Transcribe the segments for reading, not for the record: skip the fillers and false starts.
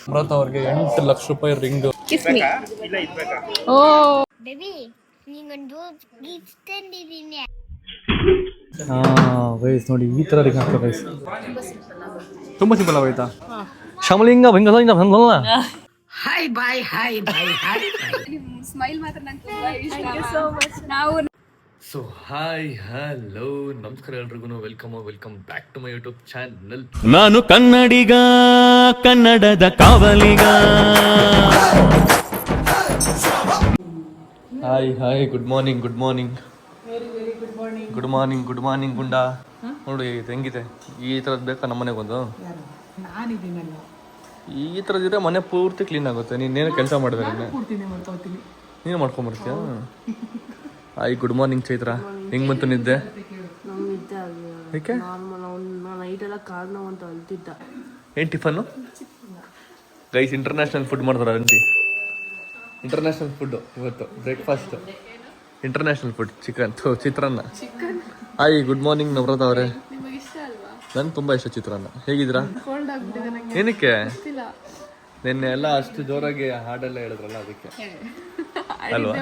ಅಮೃತ ಅವ್ರಿಗೆ 8 ಲಕ್ಷ ರೂಪಾಯಿ ರಿಂಗ್. ಓ ಗೈಸ್ ನೋಡಿ ಈ ತರ ರಿಂಗ್ ಹಾಕ್ತಾರೆ ಗೈಸ್. ತುಂಬಾ ಸಿಂಪಲ್ ಆಗೋಯ್ತಾ? ಶಮಲಿಂಗ ಬೆಂಗಲಿಂಗ ಬೆಂಗಲ್ಲ. Hi bye hi bye hi. Smile ಮಾತ್ರ ನಂಗೆ ತುಂಬಾ ಇಷ್ಟ. Thank you so much. ನಾವು ಸೊ ಹಾಯ್ ಹಲೋ ನಮಸ್ಕಾರ ಎಲ್ರಿಗೂ. Welcome back to my YouTube channel. ನಾನು ಕನ್ನಡಿಗ, ಕನ್ನಡದ ಕಾವಲಿಗ. Hi good morning good morning ಗುಂಡ. ನೋಡಿ ಹೆಂಗಿದೆ ಈ ಥರದ್ದು ಬೇಕಾ ನಮ್ಮ ಮನೆಗೆ ಒಂದು? ಈ ಥರದಿದ್ರೆ ಮನೆ ಪೂರ್ತಿ ಕ್ಲೀನ್ ಆಗುತ್ತೆ. ನೀನೇನು ಕೆಲಸ ಮಾಡಿದ್ರೆ ನೀನು ಮಾಡ್ಕೊಂಬರ್ತೀಯ? Hi good morning Chaitra. ಹೆಂಗ್ ಬಂತು ನಿದ್ದೆ? ಏನು ಟಿಫನ್ನು ಗೈಸ್? ಇಂಟರ್ನ್ಯಾಷನಲ್ ಫುಡ್ ಮಾಡ್ತಾರೆ ಆಂಟಿ. ಇಂಟರ್ನ್ಯಾಷನಲ್ ಫುಡ್ಡು ಇವತ್ತು ಬ್ರೇಕ್ಫಾಸ್ಟ್. ಇಂಟರ್ನ್ಯಾಷನಲ್ ಫುಡ್ ಚಿತ್ರಾನ್ನ. ಹಾಯ್ ಗುಡ್ ಮಾರ್ನಿಂಗ್ ನಮ್ರತ ಅವರೇ. ನನ್ಗೆ ತುಂಬ ಇಷ್ಟ ಚಿತ್ರಾನ್ನ. ಹೇಗಿದ್ದೀರಾ? ಏನಕ್ಕೆ ನಿನ್ನೆ ಎಲ್ಲ ಅಷ್ಟು ಜೋರಾಗಿ ಹಾಡೆಲ್ಲ ಹೇಳಿದ್ರಲ್ಲ ಅದಕ್ಕೆ ಅಲ್ವಾ?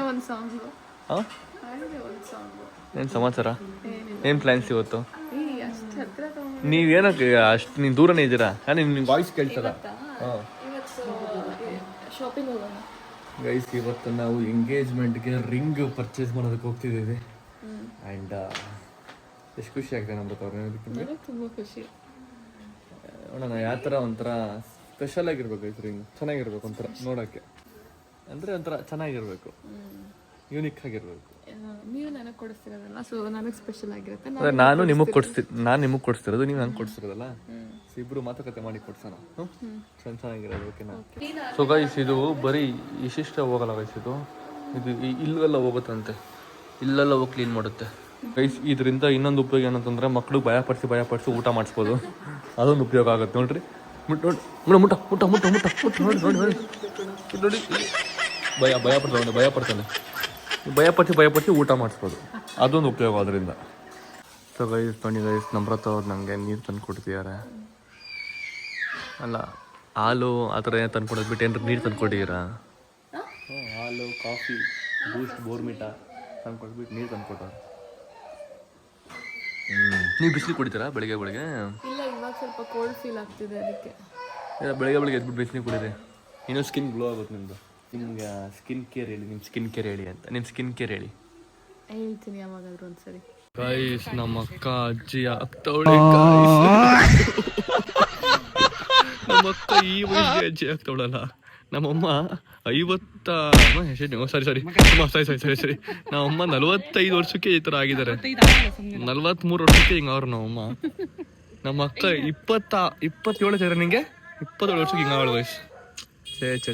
ಹಾಂ, ಏನು ಸಮಾಚಾರ? ಏನು ಪ್ಲ್ಯಾನ್ಸ್ ಇವತ್ತು? ನೀವೇನಕ್ಕೆ ಅಷ್ಟು ನೀನು ದೂರನೇ ಇದ್ದೀರಾ? ನಿಮ್ಗೆ ವಾಯ್ಸ್ ಕೇಳ್ತದ? ಹಾಂ ಗೈಸ್, ಇವತ್ತು ನಾವು ಎಂಗೇಜ್ಮೆಂಟ್ಗೆ ರಿಂಗ್ ಪರ್ಚೇಸ್ ಮಾಡೋದಕ್ಕೆ ಹೋಗ್ತಿದ್ದೀವಿ. ಆ್ಯಂಡ್ ಎಷ್ಟು ಖುಷಿ ಆಗ್ತದೆ ನಮ್ಮ ಅವ್ರನ್ನ. ತುಂಬ ಖುಷಿ. ನೋಡೋಣ ಯಾವ ಥರ ಒಂಥರ ಸ್ಪೆಷಲ್ ಆಗಿರ್ಬೇಕು ಗೈಸ್. ರಿಂಗ್ ಚೆನ್ನಾಗಿರ್ಬೇಕು ಒಂಥರ ನೋಡೋಕ್ಕೆ. ಅಂದರೆ ಒಂಥರ ಚೆನ್ನಾಗಿರ್ಬೇಕು, ಯೂನಿಕ್ ಆಗಿರ್ಬೇಕು. ನೀವು ನನಗೆ ಕೊಡಿಸ್ತಿರೋದಲ್ಲ, ಸೊ ನನಗೆ ಸ್ಪೆಷಲ್ ಆಗಿರುತ್ತೆ. ನಾನು ನಿಮಗೆ ಕೊಡಿಸ್ತಿರೋದು, ನೀವು ನಂಗೆ ಕೊಡಿಸ್ತಿರೋದಲ್ಲ. ಇಬ್ರು ಮಾತುಕತೆ ಮಾಡಿ ಕೊಡ್ಸೋಣ. ಚೆನ್ನಾಗಿರೋದು. ಓಕೆನಾ? ಸೊ ಗೈಸ್, ಇದು ಬರೀ ಇಷ್ಟಿಷ್ಟ ಹೋಗಲ್ಲ ಗೈಸ್. ಇದು ಇಲ್ಲೆಲ್ಲ ಹೋಗುತ್ತಂತೆ, ಇಲ್ಲೆಲ್ಲ ಹೋಗಿ ಕ್ಲೀನ್ ಮಾಡುತ್ತೆ ಗೈಸ್. ಇದರಿಂದ ಇನ್ನೊಂದು ಉಪಯೋಗ ಏನಂತಂದ್ರೆ ಮಕ್ಕಳು ಭಯಪಡಿಸಿ ಊಟ ಮಾಡಿಸ್ಬೋದು. ಅದೊಂದು ಉಪಯೋಗ ಆಗುತ್ತೆ. ನೋಡ್ರಿ ಮುಟ್ಟ ನೋಡಿ. ಭಯಪಡಿಸಿ ಊಟ ಮಾಡಿಸ್ಬೋದು. ಅದೊಂದು ಉಪಯೋಗ ಅದರಿಂದ. ಸೊ ಗೈಸ್ ನೋಡಿ ಗೈಸ್, ನಮ್ರತ ಅವ್ರು ನನಗೆ ನೀರು ತಂದು ಕೊಡ್ತಿದ್ದಾರೆ. ಅಲ್ಲ, ಹಾಲು ಆ ಥರ ಏನು ತಂದು ಕೊಡೋದು ಬಿಟ್ಟು ಏನಾರು ನೀರು ತಂದು ಕೊಟ್ಟಿದ್ದೀರಾ? ಹಾಲು, ಕಾಫಿ, ಬೂಸ್ಟ್, ಬೋರ್ಮಿಟಾ ತಂದು ಕೊಟ್ಬಿಟ್ಟು ನೀರು ತಂದು ಕೊಟ್ಟವ್ರು. ನೀವು ಬಿಸಿಲು ಕುಡಿತೀರಾ ಬೆಳಿಗ್ಗೆ? ಇಲ್ಲ, ಇವಾಗ ಸ್ವಲ್ಪ ಕೋಲ್ಡ್ ಫೀಲ್ ಆಗ್ತಿದೆ ಅದಕ್ಕೆ. ಬೆಳಿಗ್ಗೆ ಎದ್ಬಿಟ್ಟು ಬಿಸಿಲು ಕುಡಿದೆ. ಇನ್ನೂ ಸ್ಕಿನ್ ಗ್ಲೋ ಆಗುತ್ತೆ ನಿಮ್ಮದು. ನಿಮ್ಗೆ ಸ್ಕಿನ್ ಕೇರ್ ಹೇಳಿ, ನಿಮ್ಮ ಸ್ಕಿನ್ ಕೇರ್ ಹೇಳಿ ಅಂತ. ನಿಮ್ಮ ಸ್ಕಿನ್ ಕೇರ್ ಹೇಳಿ. ಹೇಳ್ತೀನಿ ಯಾವಾಗಾದ್ರೂ ಒಂದ್ಸರಿ. ಗೈಸ್, ನಮ್ಮ ಅಕ್ಕ ಅಜ್ಜಿ ಆಗ್ತವಳೆ. ನಮ್ಮ ಅಕ್ಕ ಈ ವಯಸ್ಸಿಗೆ ಅಜ್ಜಿ ಆಗ್ತವಳಲ್ಲ. ನಮ್ಮಮ್ಮ 50 ಸರಿ ನಮ್ಮಮ್ಮ 45 ವರ್ಷಕ್ಕೆ ಈ ಥರ ಆಗಿದ್ದಾರೆ. 43 ವರ್ಷಕ್ಕೆ ಹಿಂಗೆ ಅವ್ರು ನಮ್ಮಮ್ಮ. ನಮ್ಮ ಅಕ್ಕ 27 ಸೇರ ನಿಂಗೆ 27 ವರ್ಷಕ್ಕೆ ಹಿಂಗೆ ಅವಳು ವಯಸ್ಸು. ಛೇ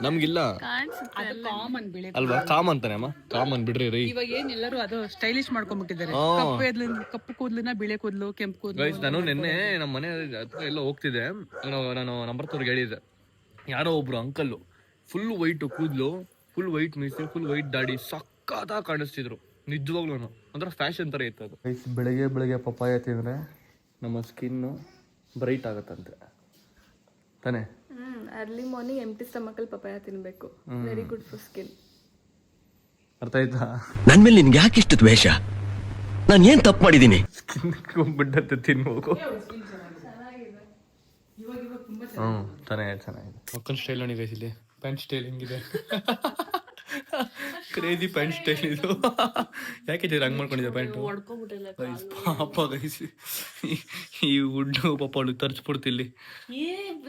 ನಮ್ಗಿಲ್ಲ ಅಲ್ವಾ? ಕಾಮನ್ ತಾನೆ ಅಮ್ಮ, ಕಾಮನ್ ಬಿಡ್ರಿ ರೀ. ಇವಾಗ ಏನ್ ಎಲ್ಲರೂ ಅದು ಸ್ಟೈಲಿಶ್ ಮಾಡ್ಕೊಂಡ್ಬಿಟ್ಟಿದ್ದಾರೆ. ಕಪ್ಪು ಕೂದಲಿನ ಬಿಳೆ ಕೂದಲು, ಕೆಂಪು ಕೂದಲು. ನಾನು ನಿನ್ನೆ ನಮ್ಮ ಮನೆ ಹತ್ರ ಎಲ್ಲ ಹೋಗ್ತಿದ್ದೆ. ನಾನು ನಂಬರ್ತವ್ರಿಗೆ ಹೇಳಿದ್ದೆ, ಯಾರೋ ಒಬ್ರು ಅಂಕಲ್ಲು ಫುಲ್ ವೈಟ್ ಕೂದಲು, ಫುಲ್ ವೈಟ್ ಮೀಸೆ, ಫುಲ್ ವೈಟ್ ದಾಡಿ, ಸಕ್ಕತ್ತಾಗಿ ಕಾಣಿಸ್ತಿದ್ರು ನಿಜವಾಗ್ಲೂ. ಒಂಥರ ಫ್ಯಾಷನ್ ಥರ ಇತ್ತು ಅದು. ಬೆಳಗ್ಗೆ ಪಪ್ಪಾಯ ತಿಂದರೆ ನಮ್ಮ ಸ್ಕಿನ್ನು ಬ್ರೈಟ್ ಆಗುತ್ತಂತೆ ತಾನೇ? ಅರ್ಲಿ ಮಾರ್ನಿಂಗ್ ಎಂಟಿ ಸ್ಟಮಕಲ್ಲಿ ಪಪಾಯ ತಿನ್ಬೇಕು. Very good for skin. ಅರ್ಥ ಆಯ್ತಾ? ನನ್ ಮೇಲೆ ನಿನ್ಗೆ ಯಾಕೆ ಇಷ್ಟು ದ್ವೇಷ? ನಾನು ಏನ್ ತಪ್ಪು ಮಾಡಿದ್ದೀನಿ? ಸ್ಕಿನ್ ಬಿಟ್ಟತ್ತೆ ತಿನ್ಬೇಕು. ಚೆನ್ನಾಗಿದೆ. ಮಕ್ಕಳ ಸ್ಟೈಲ್ ನೋಡಿ ಗೈಸ್. ಇಲ್ಲಿ ಪ್ಯಾಂಟ್ ಸ್ಟೈಲ್ ಹೆಂಗಿದೆ? ಕ್ರೇಜಿ ಪ್ಯಾಂಟ್ ಸ್ಟೈಲ್ ಇದು. ಯಾಕೆ ಹಂಗ್ ಮಾಡ್ಕೊಂಡಿದ್ದೆ ಪ್ಯಾಂಟು? ಪಾಪ ಗೈಸ್, ಈ ಉಡ್ಡು ಪಾಪ ಅವಳು ತರ್ಚ್ಬಿಡ್ತಿಲ್ಲಿ.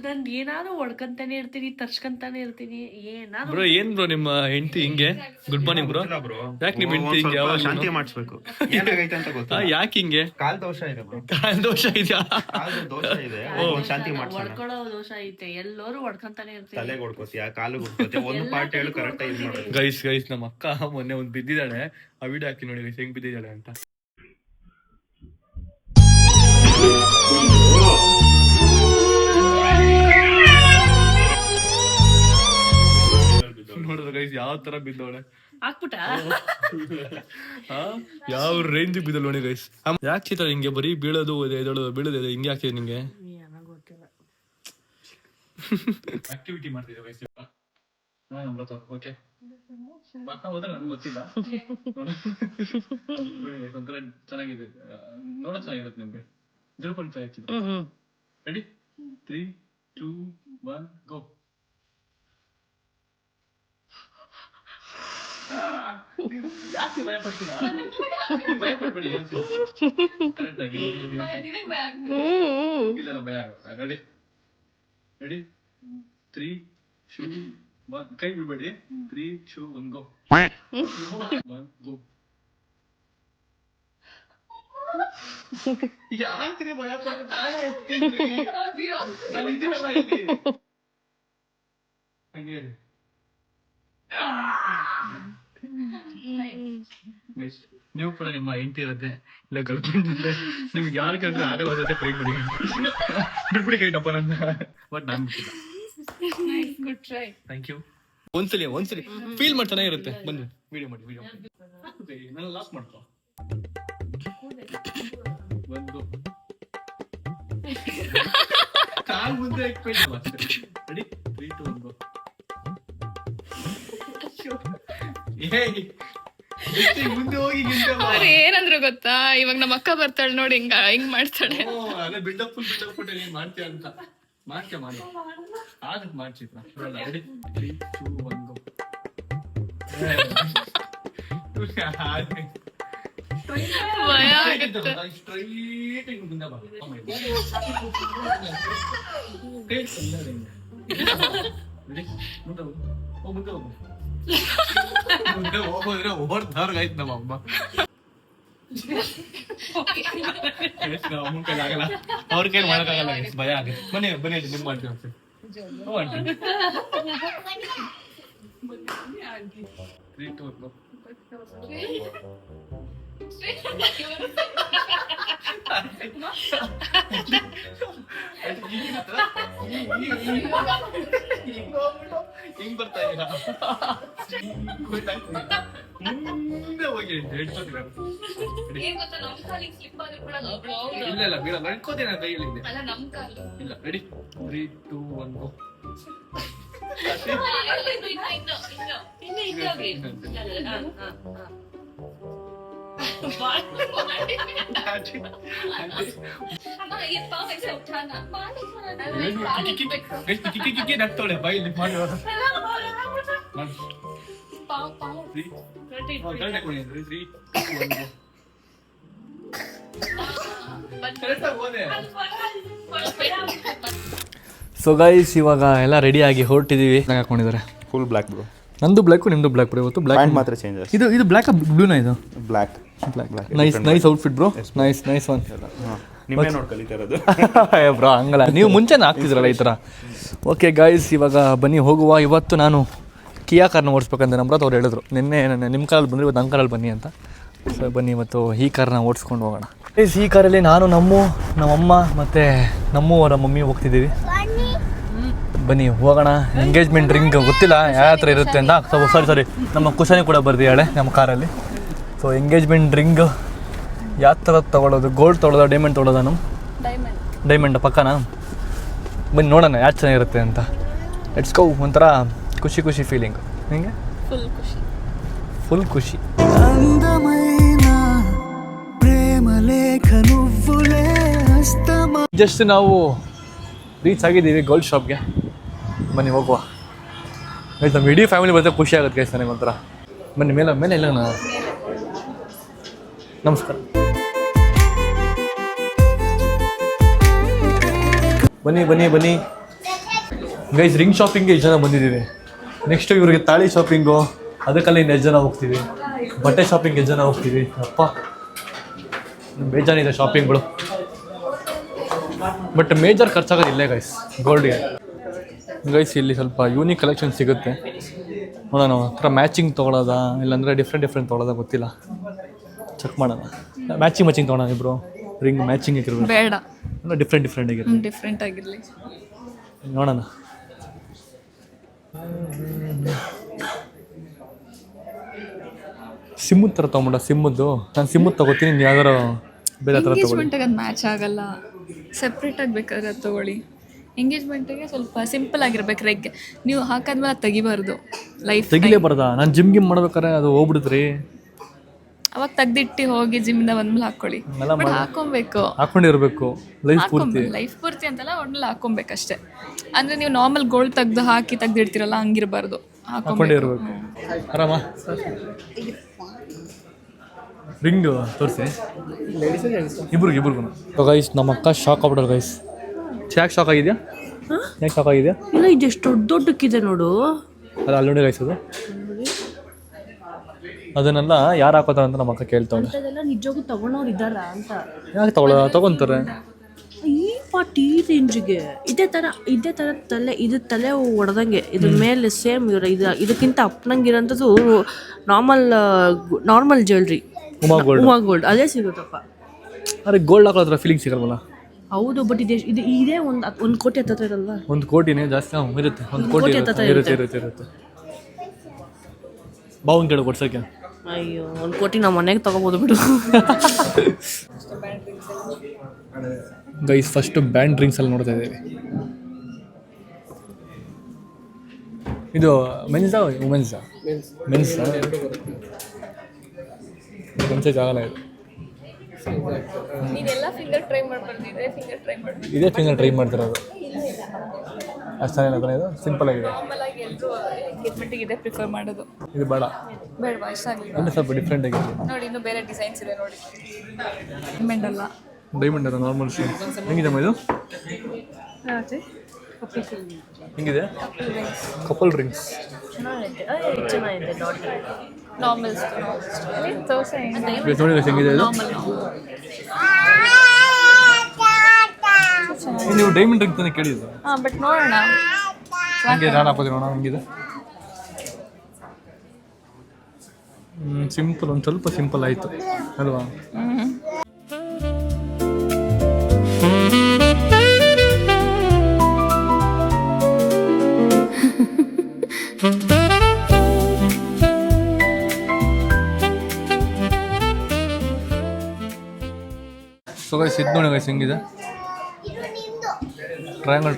ನಾನು ಏನಾದ್ರು ಹೊಡ್ಕಂತಾನೆ ಇರ್ತೀನಿ, ತರ್ಚ್ಕಂತಾನೆ ಇರ್ತೀನಿ. ಬ್ರೋ, ಏನ್ ಬ್ರೋ ನಿಮ್ಮ ಹೆಂಡತಿ ಹಿಂಗೆ? Good morning bro. ಯಾಕೆ ನಿಮ್ಮ ಹೆಂಡತಿ ಹಿಂಗೆ? ಯಾವಾಗ ಶಾಂತಿ ಮಾಡಿಸ್ಬೇಕು. ಏನಾಗೈತೆ ಅಂತ ಗೊತ್ತಾ? ಯಾಕೆ ಹಿಂಗೆ? ಕಾಲ್ ದೋಷ ಇದೆ ಬ್ರೋ. ಕಾಲ್ ದೋಷ ಇದೆಯಾ? ದೋಷ ಇದೆ, ಶಾಂತಿ ಮಾಡಿಸೋಣ. ಹೊಡ್ಕೊಳ್ಳೋ ದೋಷ ಐತೆ, ಎಲ್ಲರೂ ಹೊಡ್ಕಂತಾನೆ ಇರ್ತೀನಿ. ತಲೆಗೆ ಹೊಡ್ಕೋತೀಯ, ಕಾಲು ಹೊಡ್ಕೋತೀಯ, ಒಂದು ಪಾರ್ಟ್ ಹೇಳು ಕರೆಕ್ಟ್ ಆಗಿ ಯೂಸ್ ಮಾಡೋದು. ಗೈಸ್ ನಮ್ಮ ಅಕ್ಕ ಮೊನ್ನೆ ಒಂದು ಬಿದ್ದಿದ್ದಾಳೆ. ಆ ವಿಡಿಯೋ ಹಾಕಿ ನೋಡಿ ಗೈಸ್, ಹೆಂಗ್ ಬಿದ್ದಿದ್ದಾಳೆ ಅಂತ. ನೋಡಿದ್ರೆ ಗೈಸ್ ಯಾವ ತರ ಬಿದ್ದವಳೆ. ಹಾಕ್ಬಿಟ್ಟ ಯಾವ ರೇಂಜ್ ಬಿದ್ದಲ್ ನೋಡಿ ಗೈಸ್. ಯಾಕೆ ಚಿತ್ರ ಹಿಂಗೆ ಬರೀ ಬೀಳೋದು ಎದೊಳೋದು ಬೀಳೋದು ಹಿಂಗೆ ಆಗ್ತಿದೆ ನಿಂಗೆ? ಆಕ್ಟಿವಿಟಿ ಮಾಡ್ತಿದ್ದೆ ಗೈಸ್. ಓಕೆ ಹೋದ್ರೆ ನನ್ಗೆ ಗೊತ್ತಿಲ್ಲ. ಒಂಥರ ಚೆನ್ನಾಗಿದೆ, ನೋಡೋ ಚೆನ್ನಾಗಿರುತ್ತೆ ನಿಮ್ಗೆ. 0.5 ಆಗ್ತಿದೆ. ರೆಡಿ 3 2 1 ಗೋ. ಜಾಸ್ತಿ ಭಯ ಪಡ್ತೀರಾ? ಭಯ ಪಡ್ಬೇಡಿ. ಕರೆಕ್ಟಾಗಿ ಇದೆಲ್ಲ ಭಯ ಆಗುತ್ತೆ. ರೆಡಿ 3 2 1 ಕೈ ಬಿಡಬೇಡಿ. 3 2 1 ಗೋ. 1 ಗೋ. ಯಾಕೆ ಭಯ ಪಡ್ತಾರೆ? ನೀವು ಕೂಡ ನಿಮ್ಮ ಹೆಂಡತಿ ಇರುತ್ತೆ ಇಲ್ಲ ಗರ್ಲ್ಫ್ರೆಂಡ್ ಇದ್ರೆ ನಿಮ್ಗೆ ಯಾರು ಕರೆದ್ರೆ ಆಗಲ್ಲ ಜೊತೆ ಪ್ರೈ ಮಾಡಿ ಬಿಟ್ಬಿಡಿ ಕೈಟಪ್ಪ ನನ್ನ. ಬಟ್ ನಾನು ಬಿಟ್ಟಿಲ್ಲ. Good try. Thank you. ಒಂದ್ಸಲಿ ಫೀಲ್ ಮಾಡಿ ಚೆನ್ನಾಗಿರುತ್ತೆ. ಬನ್ನಿ ವಿಡಿಯೋ ಮಾಡಿ ನಾನು ಲಾಸ್ಟ್ ಮಾಡ್ಕೊ. ಒಂದು ಕಾಲ್ ಮುಂದೆ ಇಟ್ಕೊಂಡು ರೆಡಿ 3 2 1 ಗೋ. ಮುಂದೆ ಹೋಗಿ ಅವ್ರು ಏನಂದ್ರು ಗೊತ್ತಾ, ಇವಾಗ ನಮ್ಮ ಅಕ್ಕ ಬರ್ತಾಳೆ ನೋಡಿ ಹಿಂಗ್ ಮಾಡ್ತಾಳೆ. ಅದೇ ಬಿಲ್ಡಪ್ ಕೊಟ್ಟೆ ನೀನ್ ಮಾಡ್ತೀಯ ಅಂತ. ಮಾಡ್ತೀಯ ಮಾಡಿ ಆದಕ್ಕೆ ಮಾಡ್ಚಿತ್ರ. ರೆಡಿ 3 2 1 ಗೋ. ಭಯ ಆಗುತ್ತೆ. ಸ್ಟ್ರೈಟ್ ಮುಂದೆ ಬಾ. ಮುಂದೆ ಹೋಗೋದ್ರೆ ಓಡ್ದವ್ರಿಗಾಯ್ತು ನಮ್ಮ ಅಮ್ಮ. ಅಮ್ಮನ ಕೈಲಿ ಆಗಲ್ಲ, ಅವ್ರ ಕೈಲಿ ಮಾಡಕ್ಕಾಗಲ್ಲ. ಭಯ ಆಗುತ್ತೆ. ಬನ್ನಿ ನಿಮ್ ಮಾಡ್ತೀವಿ ಅಂತ. 3 2 1 ಗೋ. ಹಿಂಗ್ ಬರ್ತಾ ಇಲ್ಲ. ಮುಂದೆ ಹೋಗಿ ಇಲ್ಲ ಬೀಳ ನಡ್ಕೋತೀನಿ ನಾನು ಕೈಯಲ್ಲಿ ಇಲ್ಲ. ರೆಡಿ 3 2 1 ಗೋ. ನಗ್ತಾಳೆ ಬಾಯಲ್ಲಿ ಮಾಡಿ. ಸೊ ಗೈಸ್ ಇವಾಗ ಎಲ್ಲ ರೆಡಿ ಆಗಿ ಹೊರಟಿದೀವಿ. ಹಾಕೊಂಡಿದ್ದಾರೆ ಫುಲ್ ಬ್ಲಾಕ್ ಬ್ರೋ. ನಂದು ಬ್ಲ್ಯಾಕು ನಿಮ್ದು ಬ್ಲ್ಯಾಕ್ ಬ್ರೋ. ಇವತ್ತು ಬ್ಲ್ಯಾಕ್ ಮಾತ್ರ ಚೇಂಜ್. ಇದು ಬ್ಲ್ಯಾಕ್ ಬ್ಲೂನಾ? ಇದು black. Nice outfit bro. Nice one. ನಿಮ್ಮೇ ನೋಡಿ ಕಲಿತಾ ಇರೋದು ಬ್ರೋ. ಹಂಗಲ್ಲ, ನೀವು ಮುಂಚೆನೇ ಆಗ್ತಿದ್ರಲ್ಲ ಈ ಥರ. ಓಕೆ ಗಾಯ್ಸ್ ಇವಾಗ ಬನ್ನಿ ಹೋಗುವ. ಇವತ್ತು ನಾನು ಕಿಯಾ ಕಾರ್ನ ಓಡಿಸ್ಬೇಕಂತ ನಮ್ರತ್ ಅವ್ರು ಹೇಳಿದ್ರು. ನಿನ್ನೆ ನಿಮ್ಮ ಕಾರಲ್ಲಿ ಬಂದರೆ ಇವತ್ತು ನನ್ನ ಕಾರಲ್ಲಿ ಬನ್ನಿ ಅಂತ. ಸೊ ಬನ್ನಿ ಇವತ್ತು ಈ ಕಾರ್ನ ಓಡಿಸ್ಕೊಂಡು ಹೋಗೋಣ. ಈ ಕಾರಲ್ಲಿ ನಾನು ನಮ್ಮಮ್ಮ ಮತ್ತು ಅವರ ಮಮ್ಮಿ ಹೋಗ್ತಿದ್ದೀವಿ. ಬನ್ನಿ ಹೋಗೋಣ. ಎಂಗೇಜ್ಮೆಂಟ್ ರಿಂಗ್ ಗೊತ್ತಿಲ್ಲ ಯಾವ ಥರ ಇರುತ್ತೆ ಅಂತ. ಸಾರಿ ನಮ್ಮ ಕುಶನಿ ಕೂಡ ಬರ್ದಿದ್ದಾಳೆ ನಮ್ಮ ಕಾರಲ್ಲಿ. ಸೊ ಎಂಗೇಜ್ಮೆಂಟ್ ರಿಂಗ್ ಯಾವ ಥರ ತೊಗೊಳೋದು? ಗೋಲ್ಡ್ ತೊಗೊಳೋದು, ಡೈಮಂಡ್ ತೊಗೊಳೋದ? ಡೈಮಂಡ್ ಪಕ್ಕನಾ? ಬನ್ನಿ ನೋಡೋಣ ಯಾರು ಚೆನ್ನಾಗಿರುತ್ತೆ ಅಂತ. Let's go. ಒಂಥರ ಖುಷಿ ಫೀಲಿಂಗ್. ಹಿಂಗೆ ಫುಲ್ ಖುಷಿ. ಜಸ್ಟ್ ನಾವು ರೀಚ್ ಆಗಿದ್ದೀವಿ ಗೋಲ್ಡ್ ಶಾಪ್ಗೆ. ಬನ್ನಿ ಹೋಗುವ. ಆಯ್ತು, ನಮ್ಮ ಇಡೀ ಫ್ಯಾಮಿಲಿ ಬರ್ತಾ ಖುಷಿ ಆಗುತ್ತೆ ಗೈಸ್ ನನಗೆ ಒಂಥರ. ಬನ್ನಿ ಮೇಲೆ ಇಲ್ಲ ನಮಸ್ಕಾರ. ಬನ್ನಿ ಗೈಸ್ ರಿಂಗ್ ಶಾಪಿಂಗ್ಗೆ ಎಷ್ಟು ಜನ ಬಂದಿದ್ದೀವಿ. ನೆಕ್ಸ್ಟ್ ಇವ್ರಿಗೆ ತಾಳಿ ಶಾಪಿಂಗು, ಅದಕ್ಕೆಲ್ಲ ಇನ್ನು ಎಷ್ಟು ಜನ ಹೋಗ್ತೀವಿ. ಬಟ್ಟೆ ಶಾಪಿಂಗ್ ಎಷ್ಟು ಜನ ಹೋಗ್ತೀವಿ. ಅಪ್ಪ ಬೇಜಾನಿದೆ ಶಾಪಿಂಗ್ಗಳು. ಬಟ್ ಮೇಜರ್ ಖರ್ಚಾಗೋದಿಲ್ಲ ಗೈಸ್ ಗೋಲ್ಡ್ಗೆ. ಗೈಸ್ ಇಲ್ಲಿ ಸ್ವಲ್ಪ ಯೂನಿಕ್ ಕಲೆಕ್ಷನ್ ಸಿಗುತ್ತೆ. ನೋಡೋಣ ಹತ್ರ ಮ್ಯಾಚಿಂಗ್ ತೊಗೊಳೋದಾ ಇಲ್ಲಾಂದರೆ ಡಿಫ್ರೆಂಟ್ ತೊಗೊಳೋದಾ ಗೊತ್ತಿಲ್ಲ. ಚೆಕ್ ಮಾಡೋಣ. ಮ್ಯಾಚಿಂಗ್ ತೊಗೊಳೋಣ ಇಬ್ರು. ರಿಂಗ್ ಮ್ಯಾಚಿಂಗ್ ಆಗಿರ್ಬೇಕು. ಬೇಡ, ಡಿಫ್ರೆಂಟ್ ಆಗಿರಲಿ. ಡಿಫ್ರೆಂಟ್ ಆಗಿರಲಿ. ನೋಡೋಣ. ಸಿಮ್ಮದ್ ಥರ ತೊಗೊಂಡ ಸಿಮ್ಮದ್ದು ನಾನು ಸಿಮ್ಮದ್ದು ತಗೋತೀನಿ ನೀವು ಯಾವ್ದಾರ ಬೇರೆ ಥರ ತಗೊಳ್ಳಿ. ಎಂಗೇಜ್ಮೆಂಟಿಗೆ ಅದು ಮ್ಯಾಚ್ ಆಗಲ್ಲ, ಸೆಪ್ರೇಟಾಗಿ ಬೇಕಾದ್ರೆ ಅದು ತೊಗೊಳ್ಳಿ. ಎಂಗೇಜ್ಮೆಂಟಿಗೆ ಸ್ವಲ್ಪ ಸಿಂಪಲ್ ಆಗಿರ್ಬೇಕು. ನೀವು ಹಾಕಾದ್ಮೇಲೆ ಅದು ತೆಗಿಬಾರ್ದು ಲೈಫ್. ತೆಗಿಲೇಬಾರ್ದಾ? ನಾನು ಜಿಮ್ ಮಾಡ್ಬೇಕಾರೆ ಅದು ಹೋಗ್ಬಿಡುತ್ರಿ. ಅವಾಗ ತೆಗ್ದಿಟ್ಟು ಹೋಗಿ ಜಿಮ್ಮಿಂದ ಬಂದ್ಮೇಲೆ ಹಾಕ್ಕೊಳ್ಳಿ. ಬಟ್ ಹಾಕೊಬೇಕು, ಹಾಕೊಂಡಿರ್ಬೇಕು ಲೈಫ್ ಪೂರ್ತಿ. ಲೈಫ್ ಪೂರ್ತಿ ಅಂತಲ್ಲ, ಒಟ್ನಲ್ಲಿ ಹಾಕೊಬೇಕಷ್ಟೇ. ಅಂದರೆ ನೀವು ನಾರ್ಮಲ್ ಗೋಲ್ಡ್ ತೆಗ್ದಿಡ್ತೀರಲ್ಲ, ಹಂಗಿರಬಾರ್ದು. ಹಾಕೊಂಡೇ ಇರಬೇಕು. ಆರಾಮ ರಿಂಗ್ ತೋರಿಸಿ ಇಬ್ರಿಗೂ. ಗೈಸ್ ನಮ್ಮ ಅಕ್ಕ ಶಾಕ್ ಆಗ್ಬಿಡೋರು ಗೈಸ್. ಯಾಕೆ ಶಾಕ್ ಆಗಿದೆಯಾ? ಯಾಕೆ ಶಾಕ್ ಆಗಿದೆಯಾ? ಇಲ್ಲ, ಇದೆಷ್ಟು ದೊಡ್ಡಕ್ಕಿದೆ ನೋಡು. ಅದು ಅಲ್ಲಿ ನೋಡಿ ಗೈಸ್, ಅದು ಅದನ್ನೆಲ್ಲ ಯಾರು ಹಾಕೋತಾರೆ ಅಂತ ನಮ್ಮ ಅಕ್ಕ ಕೇಳ್ತಾಳೆ. ಅದೆಲ್ಲ ನಿಜವಾಗೂ ತಗೊಳೋರು ಇದ್ದಾರಾ ಅಂತ. ಯಾಕೆ ತಗೊಂತಾರೆ ಈ ಪಾಟ್ ಈ ರೇಂಜಿಗೆ ಇದೇ ತರ ತಲೆ, ಇದು ತಲೆ ಹೊಡೆದಂಗೆ, ಇದ್ರ ಮೇಲೆ ಸೇಮ್ ಇವ್ರ ಇದಕ್ಕಿಂತ ಅಪ್ಪನಂಗಿರೋಂಥದ್ದು ನಾರ್ಮಲ್ ಜ್ಯುವೆಲ್ರಿ, ಉಮಾ ಗೋಲ್ಡ್ ಅದೇ ಸಿಗುತ್ತಪ್ಪ. ಅರೆ ಗೋಲ್ಡ್ ಹಾಕೋದ್ರ ಫೀಲಿಂಗ್ ಸಿಗಲ್ವಲ್ಲ? ಹೌದು, ಬಟ್ ಇದೇ ಒಂದು ಕೋಟಿ ಹತ್ತತ್ರ ಇರಲ್ವಾ? 1 ಕೋಟಿನೇ ಜಾಸ್ತಿ ಇರುತ್ತೆ. 1 ಕೋಟಿ ಇರುತ್ತೆ. ಬಾವನ್ ಕೇಳು ಕೊಡ್ಸೋಕ್ಕೆ. ಅಯ್ಯೋ, 1 ಕೋಟಿ ನಾವು ಮನೆಗೆ ತಗೋಬೋದು ಬಿಡು. ಗೈಸ್ ಫಸ್ಟ್ ಬ್ಯಾಂಡ್ ಡ್ರಿಂಕ್ಸ್ ಅಲ್ಲಿ ನೋಡ್ತಾ ಇದ್ದೀವಿ. ಇದು ಮೆನ್ಸಾ ವುಮೆನ್ಸಾ? ಮೆನ್ಸಾ. ಮೆನ್ಸೇಜ್ ಆಗಲ್ಲ ಇದು. ನೀನೆಲ್ಲ ಫಿಂಗರ್ ಟ್ರೈ ಮಾಡಬಾರ್ದು, ಇದೇ ಫಿಂಗರ್ ಟ್ರೈ ಮಾಡಬೇಕು. ಇದೇ ಫಿಂಗರ್ ಟ್ರೈ ಮಾಡ್ತಿರೋದು. ಅಷ್ಟು ಚೆನ್ನಾಗಿಲ್ಲ, ಇದು ಸಿಂಪಲ್ ಆಗಿದೆ. ನಾರ್ಮಲ್ ಆಗಿ ಎಲ್ಲರೂ ಎಂಗೇಜ್ಮೆಂಟಿಗೆ ಇದೇ ಪ್ರಿಫರ್ ಮಾಡೋದು. ಇದು ಬೇಡ, ಬೇಡವಾ? ಇಷ್ಟ ಆಗಲಿಲ್ಲ ಅಂದರೆ ಸ್ವಲ್ಪ ಡಿಫ್ರೆಂಟ್ ಆಗಿದೆ ನೋಡಿ. ಇನ್ನೂ ಬೇರೆ ಡಿಸೈನ್ಸ್ ಇದೆ ನೋಡಿ. ಡೈಮಂಡ್ ಅಲ್ಲ, ಡೈಮಂಡ್ ಅಲ್ಲ, ನಾರ್ಮಲ್ ಸ್ಟೋನ್. ಹೆಂಗಿದೆಮ್ಮ ಇದು? ಹೆಂಗಿದೆ? ಕಪಲ್ ರಿಂಗ್ಸ್ ಚೆನ್ನಾಗಿದೆ. ನಾರ್ಮಲ್ ತೋರ್ಸೆ. ನೋಡಿ ಹೆಂಗಿದೆ ಇದು? ನೀವು ಡೈಮಂಡ್ ರಿಂಗ್ ತಾನೇ ಕೇಳಿದ್ದು? ಹಾಂ, ಬಟ್ ನೋಡೋಣ. ಹಂಗೆ ನಾನು ಹಾಕೋತೀನಿ ನೋಡೋಣ. ಹಂಗಿದೆ ಸಿಂಪಲ್, ಒಂದು ಸ್ವಲ್ಪ ಸಿಂಪಲ್ ಆಯಿತು ಅಲ್ವಾ? ಸೊ ಗೈಸ್ ಇದು ನೋಡಿ ಗೈಸ್ ಹೆಂಗಿದೆ? ಟ್ರಯಾಂಗಲ್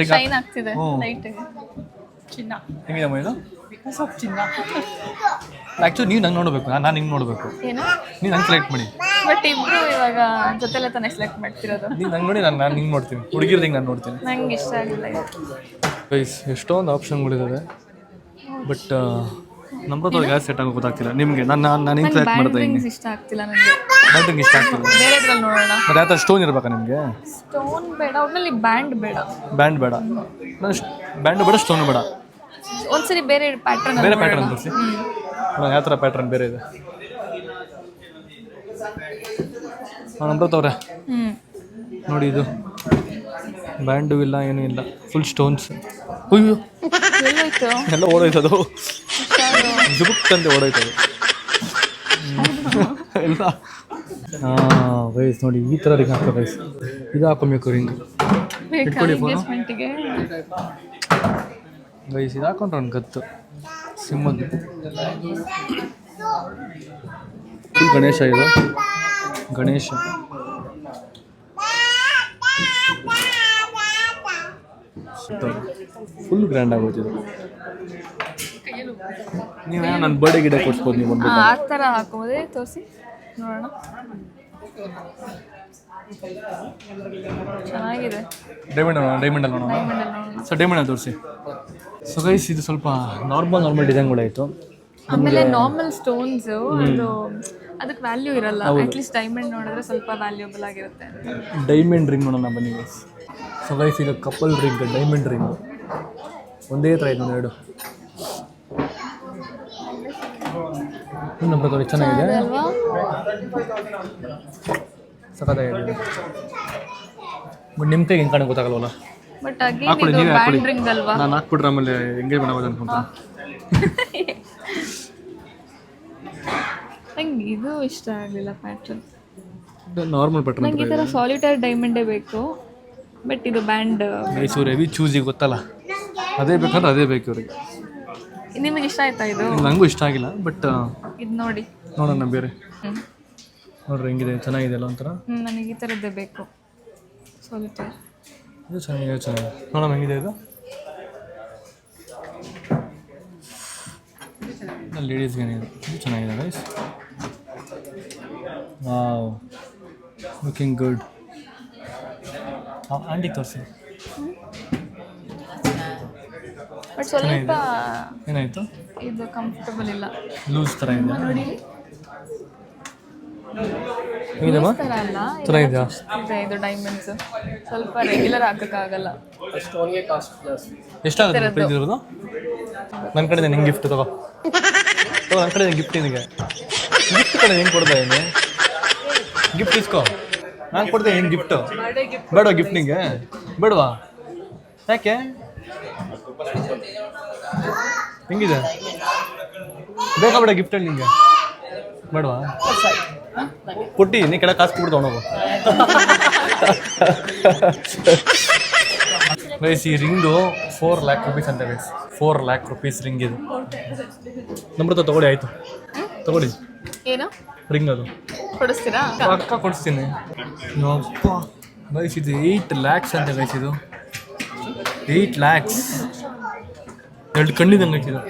ಶೈನ್ ಆಗ್ತಿದೆ ಲೈಟಿಗೆ. ಚಿನ್ನ ಹೆಂಗಿದಮ್ಮ ಇದು? ಸ್ವಲ್ಪ ಚಿನ್ನ. ಆ್ಯಕ್ಚುಲಿ ನೀವು ನಂಗೆ ನೋಡಬೇಕು, ನಾನು ನಿಂಗೆ ನೋಡಬೇಕು. ಏನು? ನೀವು ನಂಗೆ ಸೆಲೆಕ್ಟ್ ಮಾಡಿ. ಬಟ್ ಇಬ್ರು ಇವಾಗ ಜೊತೆಲೆ ತಾನೇ ಸೆಲೆಕ್ಟ್ ಮಾಡ್ತಿರೋದು. ನೀವು ನಂಗೆ ನೋಡಿ, ನಾನು ನಿಂಗೆ ನೋಡ್ತೀನಿ. ಹುಡುಗಿರ್ದು ಹಿಂಗೆ ನಾನು ನೋಡ್ತೀನಿ. ನಂಗೆ ಇಷ್ಟ ಆಗಿಲ್ಲ ಇದು. ಗೈಸ್ ಎಷ್ಟೊಂದು ಆಪ್ಷನ್ಗಳಿದ್ದಾವೆ, ಬಟ್ ನಮ್ಮ ಹತ್ರ ಯಾರು ಸೆಟ್ ಆಗೋದು ಗೊತ್ತಾಗ್ತಿಲ್ಲ. ನಿಮಗೆ ನಾನು ಹಿಂಗೆ ಸೆಲೆಕ್ಟ್ ಮಾಡ್ತಾ ಇದ್ದೀನಿ. ಇಷ್ಟ ಆಗ್ತಿಲ್ಲ ನನಗೆ. ಬ್ಯಾಂಡ್ ಇಷ್ಟ ಆಗ್ತಿಲ್ಲ. ಬೇರೆದ್ರಲ್ಲಿ ನೋಡೋಣ. ಮತ್ತೆ ಯಾವ ಥರ ಸ್ಟೋನ್ ಇರಬೇಕಾ ನಿಮಗೆ? ಸ್ಟೋನ್ ಬೇಡ, ಒಟ್ನಲ್ಲಿ ಬ್ಯಾಂಡ್ ಬೇಡ. ಬ್ಯಾಂಡ್ ಬೇಡ, ಬ್ಯಾಂಡು ಬೇಡ, ಸ್ಟೋನು ಬೇಡ. ಒಂದ್ಸರಿ ಬೇರೆ ಪ್ಯಾಟರ್ನ್ ತೋರಿಸಿ. ಯಾವ ಥರ ಪ್ಯಾಟ್ರನ್ ಬೇರೆ ಇದೆ? ನಂಬ್ರತವ್ರೆ ನೋಡಿ, ಇದು ಬ್ಯಾಂಡು ಇಲ್ಲ, ಏನೂ ಇಲ್ಲ, ಫುಲ್ ಸ್ಟೋನ್ಸ್. ಅಯ್ಯೋ ಎಲ್ಲ ಓಡೋಯ್ತದು, ಜುಬುಕ್ಕಂತೆ ಓಡೋಯ್ತದು ಎಲ್ಲ. ವಯಸ್ಸು ನೋಡಿ, ಈ ಥರ ರಿಂಗ್ ಹಾಕೋ ವಯಸ್ಸು. ಇದು ಹಾಕೊಬೇಕು ರಿಂಗ್. ಇಟ್ಕೊಳ್ಳಿ ಫೋನು ಗೈಸ್. ಇದು ಹಾಕೊಂಡ್ರೆ ಒಂದು ಗತ್ತು ಸಿಮ್ಮದ್ದು. ಫುಲ್ ಗಣೇಶ, ಇದು ಗಣೇಶ. Full grand ಆಗೋಯ್ತಿದೆ. ನೀವೇ ನನ್ನ ಬರ್ಡೇ ಗಿಡ ಕೊಡ್ಸ್ಬೋದು ನೀವು ಒಂದು. ಆ ಥರ ಹಾಕೋದೇ ತೋರಿಸಿ ನೋಡೋಣ. ಚೆನ್ನಾಗಿದೆ. ಡೈಮಂಡ್ ಅಲ್ಲಿ ನೋಡೋಣ. ಸೊ ಡೈಮಂಡ್ ಅಲ್ಲಿ ತೋರಿಸಿ. ಸೊ ಗೈಸ್ ಇದು ಸ್ವಲ್ಪ ನಾರ್ಮಲ್ ಡಿಸೈನ್ಗಳಾಯಿತು. ಆಮೇಲೆ ನಾರ್ಮಲ್ ಸ್ಟೋನ್ಸ್ ಅದಕ್ಕೆ ವ್ಯಾಲ್ಯೂ ಇರಲ್ಲ. ಅಟ್ಲೀಸ್ಟ್ ಡೈಮಂಡ್ ನೋಡಿದ್ರೆ ಸ್ವಲ್ಪ ವ್ಯಾಲ್ಯೂಬಲ್ ಆಗಿರುತ್ತೆ. ಡೈಮಂಡ್ ರಿಂಗ್ ನೋಡೋಣ ಬನ್ನಿ ಗೈಸ್. ಸೊ ಗೈಸ್ ಈಗ ಕಪಲ್ ರಿಂಗ್, ಡೈಮಂಡ್ ರಿಂಗ್ ಒಂದೇ ಥರ ಇದೆ ನೋಡಿ. ನಮ್ಮ ಪ್ರಕಾರ ಚೆನ್ನಾಗಿದೆ, ಸಖತ್ತಾಗಿದೆ. ಬಟ್ ನಿಮ್ಮ ಕೈಗೆ ಹೆಂಗೆ ಕಾಣೋಕೆ ಗೊತ್ತಾಗಲ್ವಲ್ಲ. ಬಟ್ ಹಾಕೊಳ್ಳಿ, ನೀವೇ ಹಾಕೊಳ್ಳಿ. ನಾನು ಹಾಕ್ಬಿಟ್ರೆ ಆಮೇಲೆ ಎಂಗೇಜ್ಮೆಂಟ್ ಆಗೋದು ಅನ್ಕೊಂತ. ನಂಗೆ ಇದು ಇಷ್ಟ ಆಗಲಿಲ್ಲ ಪ್ಯಾಟರ್ನ್. Normal pattern. ನಂಗೆ ಈ ಥರ ಸಾಲಿಟೈರ್ ಡೈಮಂಡೇ ಬೇಕು. ಬಟ್ ಇದು ಬ್ಯಾಂಡ್ ಮೈಸೂರು ಹೆವಿ ಚೂಸಿಗೆ ಗೊತ್ತಲ್ಲ, ಅದೇ ಬೇಕಂದ್ರೆ ಅದೇ ಬೇಕು ಇವ್ರಿಗೆ. ನಿಮಗೆ ಇಷ್ಟ ಆಯ್ತಾ ಇದು? ನನಗೂ ಇಷ್ಟ ಆಗಿಲ್ಲ, ಬಟ್ ಇದು ನೋಡಿ ನೋಡೋಣ ಬೇರೆ. ನೋಡ್ರಿ ಹೆಂಗಿದೆ, ಚೆನ್ನಾಗಿದೆ ಅಲ್ಲ ಒಂಥರ. ನನಗೆ ಈ ಥರದ್ದೇ ಬೇಕು. ಸಾಲಿಟೇರ್ ಇದು ಚೆನ್ನಾಗಿದೆ ನೋಡೋಣ ಹೆಂಗಿದೆ ಇದು. ಲೇಡೀಸ್ಗೆ ಇದು ಚೆನ್ನಾಗಿದೆ ಗೈಸ್. Wow, looking good. ಆಂಟಿಗೆ ತೋರಿಸಿ. ಬಟ್ ಸ್ವಲ್ಪ ಏನಾಯಿತು? ಇದು ಕಂಫರ್ಟಬಲ್ ಇಲ್ಲ, ಲೂಸ್ ಥರ ಇದೆ. ನೋಡಿ ಹೇಗಿದೆಮ್ಮ? ಥರ ಅಲ್ಲ ಚೆನ್ನಾಗಿದೆಯಾ? ಇದೆ. ಇದು ಡೈಮಂಡ್ಸ್ ಸ್ವಲ್ಪ ರೆಗ್ಯುಲರ್ ಹಾಕೋಕ್ಕಾಗಲ್ಲ. ಎಷ್ಟಾಗುತ್ತೆ ಪ್ರೈಸ್ ಇರೋದು? ನನ್ನ ಕಡೆ ನಿಂಗೆ ಗಿಫ್ಟ್ ತಗೋ. ನನ್ನ ಕಡೆ ಗಿಫ್ಟ್ ನಿನಗೆ ಗಿಫ್ಟ್ ಕಡೆ ಹೆಂಗೆ ಕೊಡ್ತಾ ಇದ್ದೀನಿ? ಗಿಫ್ಟ್ ಇಸ್ಕೋ, ನಾನು ಕೊಡ್ತೇನೆ. ಏನು ಗಿಫ್ಟು ಬೇಡವಾ? ಗಿಫ್ಟ್ ನಿಂಗೆ ಬೇಡವಾ? ಯಾಕೆ? ಹೆಂಗಿದೆ? ಬೇಕಾ ಬೇಡ ಗಿಫ್ಟ್ ನಿಂಗೆ? ಬೇಡವಾ? ಕೊಟ್ಟು ನೀ ಕೆಳಗೆ ಕಾಸು ಕೊಟ್ಟು ತೊಗೊಂಡೋಗು. ಗೈಸ್ ಈ ರಿಂಗು 4 lakh rupees ಅಂತ ಗೈಸ್. 4 lakh rupees ರಿಂಗ್ ಇದು. ನಮ್ರತ ತಗೊಳ್ಳಿ, ಆಯಿತು ತಗೊಳ್ಳಿ. ಏನು ರಿಂಗ್ ಅದು ಕೊಡಿಸ್ತೀರಾ? ಪಕ್ಕ ಕೊಡಿಸ್ತೀನಿ. ಅಪ್ಪ ಗೈಸ್ ಇದು 8 lakhs ಅಂತ ಗೈಸ್. ಇದು 8 lakhs. 2 ಕಣ್ಣಿದಂಗೆ ಇದು.